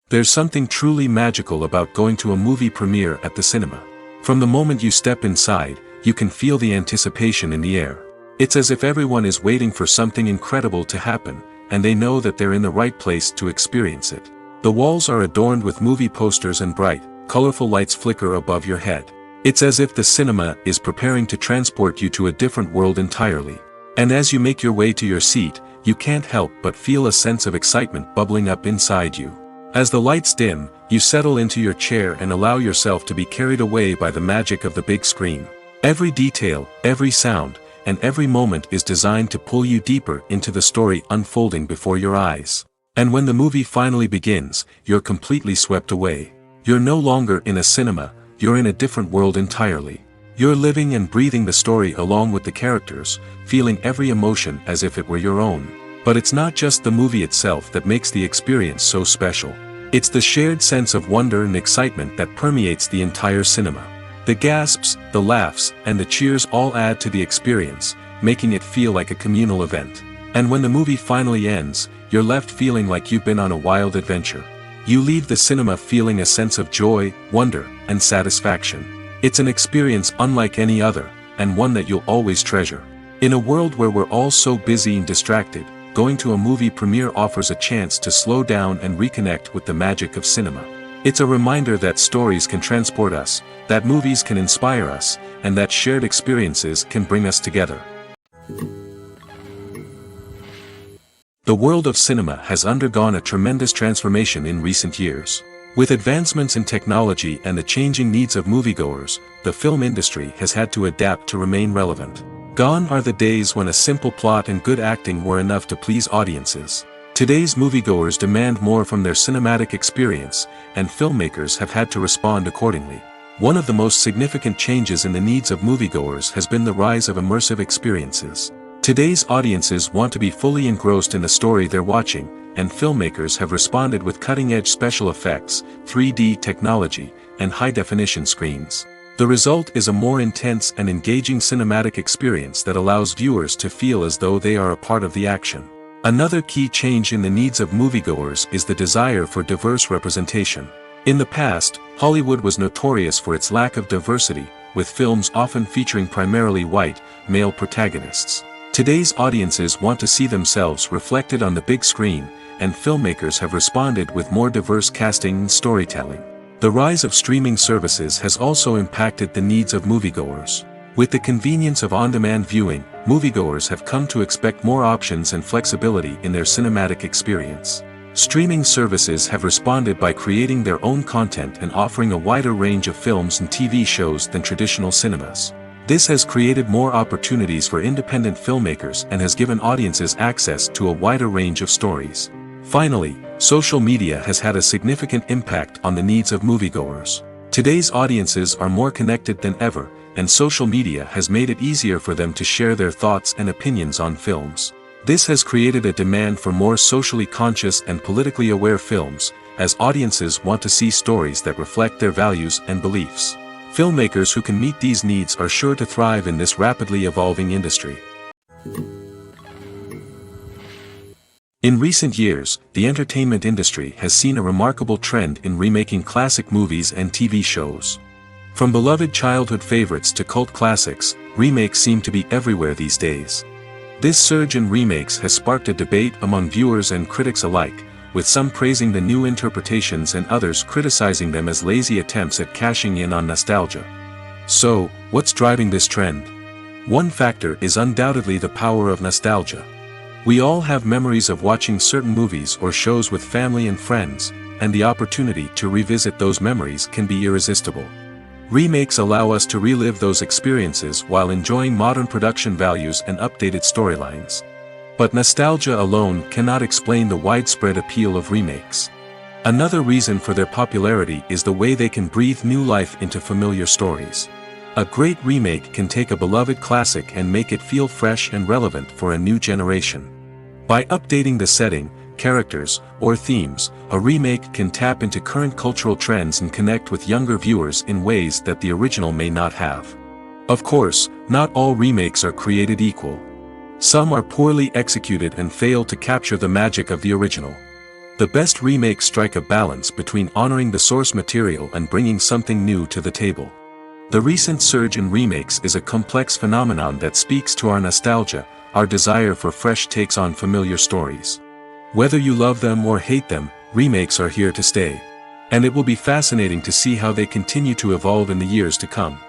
There's something truly magical about going to a movie premiere at the cinema. From the moment you step inside, you can feel the anticipation in the air. It's as if everyone is waiting for something incredible to happen, and they know that they're in the right place to experience it. The walls are adorned with movie posters and bright, colorful lights flicker above your head. It's as if the cinema is preparing to transport you to a different world entirely. And as you make your way to your seat, you can't help but feel a sense of excitement bubbling up inside you. As the lights dim, you settle into your chair and allow yourself to be carried away by the magic of the big screen. Every detail, every sound, and every moment is designed to pull you deeper into the story unfolding before your eyes. And when the movie finally begins, you're completely swept away. You're no longer in a cinema, you're in a different world entirely. You're living and breathing the story along with the characters, feeling every emotion as if it were your own. But it's not just the movie itself that makes the experience so special. It's the shared sense of wonder and excitement that permeates the entire cinema. The gasps, the laughs, and the cheers all add to the experience, making it feel like a communal event. And when the movie finally ends, you're left feeling like you've been on a wild adventure. You leave the cinema feeling a sense of joy, wonder, and satisfaction. It's an experience unlike any other, and one that you'll always treasure. In a world where we're all so busy and distracted, going to a movie premiere offers a chance to slow down and reconnect with the magic of cinema. It's a reminder that stories can transport us, that movies can inspire us, and that shared experiences can bring us together. The world of cinema has undergone a tremendous transformation in recent years. With advancements in technology and the changing needs of moviegoers, the film industry has had to adapt to remain relevant. Gone are the days when a simple plot and good acting were enough to please audiences. Today's moviegoers demand more from their cinematic experience, and filmmakers have had to respond accordingly. One of the most significant changes in the needs of moviegoers has been the rise of immersive experiences. Today's audiences want to be fully engrossed in the story they're watching, and filmmakers have responded with cutting-edge special effects, 3D technology, and high-definition screens. The result is a more intense and engaging cinematic experience that allows viewers to feel as though they are a part of the action. Another key change in the needs of moviegoers is the desire for diverse representation. In the past, Hollywood was notorious for its lack of diversity, with films often featuring primarily white, male protagonists. Today's audiences want to see themselves reflected on the big screen, and filmmakers have responded with more diverse casting and storytelling. The rise of streaming services has also impacted the needs of moviegoers. With the convenience of on-demand viewing, moviegoers have come to expect more options and flexibility in their cinematic experience. Streaming services have responded by creating their own content and offering a wider range of films and TV shows than traditional cinemas. This has created more opportunities for independent filmmakers and has given audiences access to a wider range of stories. Finally, social media has had a significant impact on the needs of moviegoers. Today's audiences are more connected than ever, and social media has made it easier for them to share their thoughts and opinions on films. This has created a demand for more socially conscious and politically aware films, as audiences want to see stories that reflect their values and beliefs. Filmmakers who can meet these needs are sure to thrive in this rapidly evolving industry. In recent years, the entertainment industry has seen a remarkable trend in remaking classic movies and TV shows. From beloved childhood favorites to cult classics, remakes seem to be everywhere these days. This surge in remakes has sparked a debate among viewers and critics alike, with some praising the new interpretations and others criticizing them as lazy attempts at cashing in on nostalgia. So, what's driving this trend? One factor is undoubtedly the power of nostalgia. We all have memories of watching certain movies or shows with family and friends, and the opportunity to revisit those memories can be irresistible. Remakes allow us to relive those experiences while enjoying modern production values and updated storylines. But nostalgia alone cannot explain the widespread appeal of remakes. Another reason for their popularity is the way they can breathe new life into familiar stories. A great remake can take a beloved classic and make it feel fresh and relevant for a new generation. By updating the setting, characters, or themes, a remake can tap into current cultural trends and connect with younger viewers in ways that the original may not have. Of course, not all remakes are created equal. Some are poorly executed and fail to capture the magic of the original. The best remakes strike a balance between honoring the source material and bringing something new to the table. The recent surge in remakes is a complex phenomenon that speaks to our nostalgia, our desire for fresh takes on familiar stories. Whether you love them or hate them, remakes are here to stay. And it will be fascinating to see how they continue to evolve in the years to come.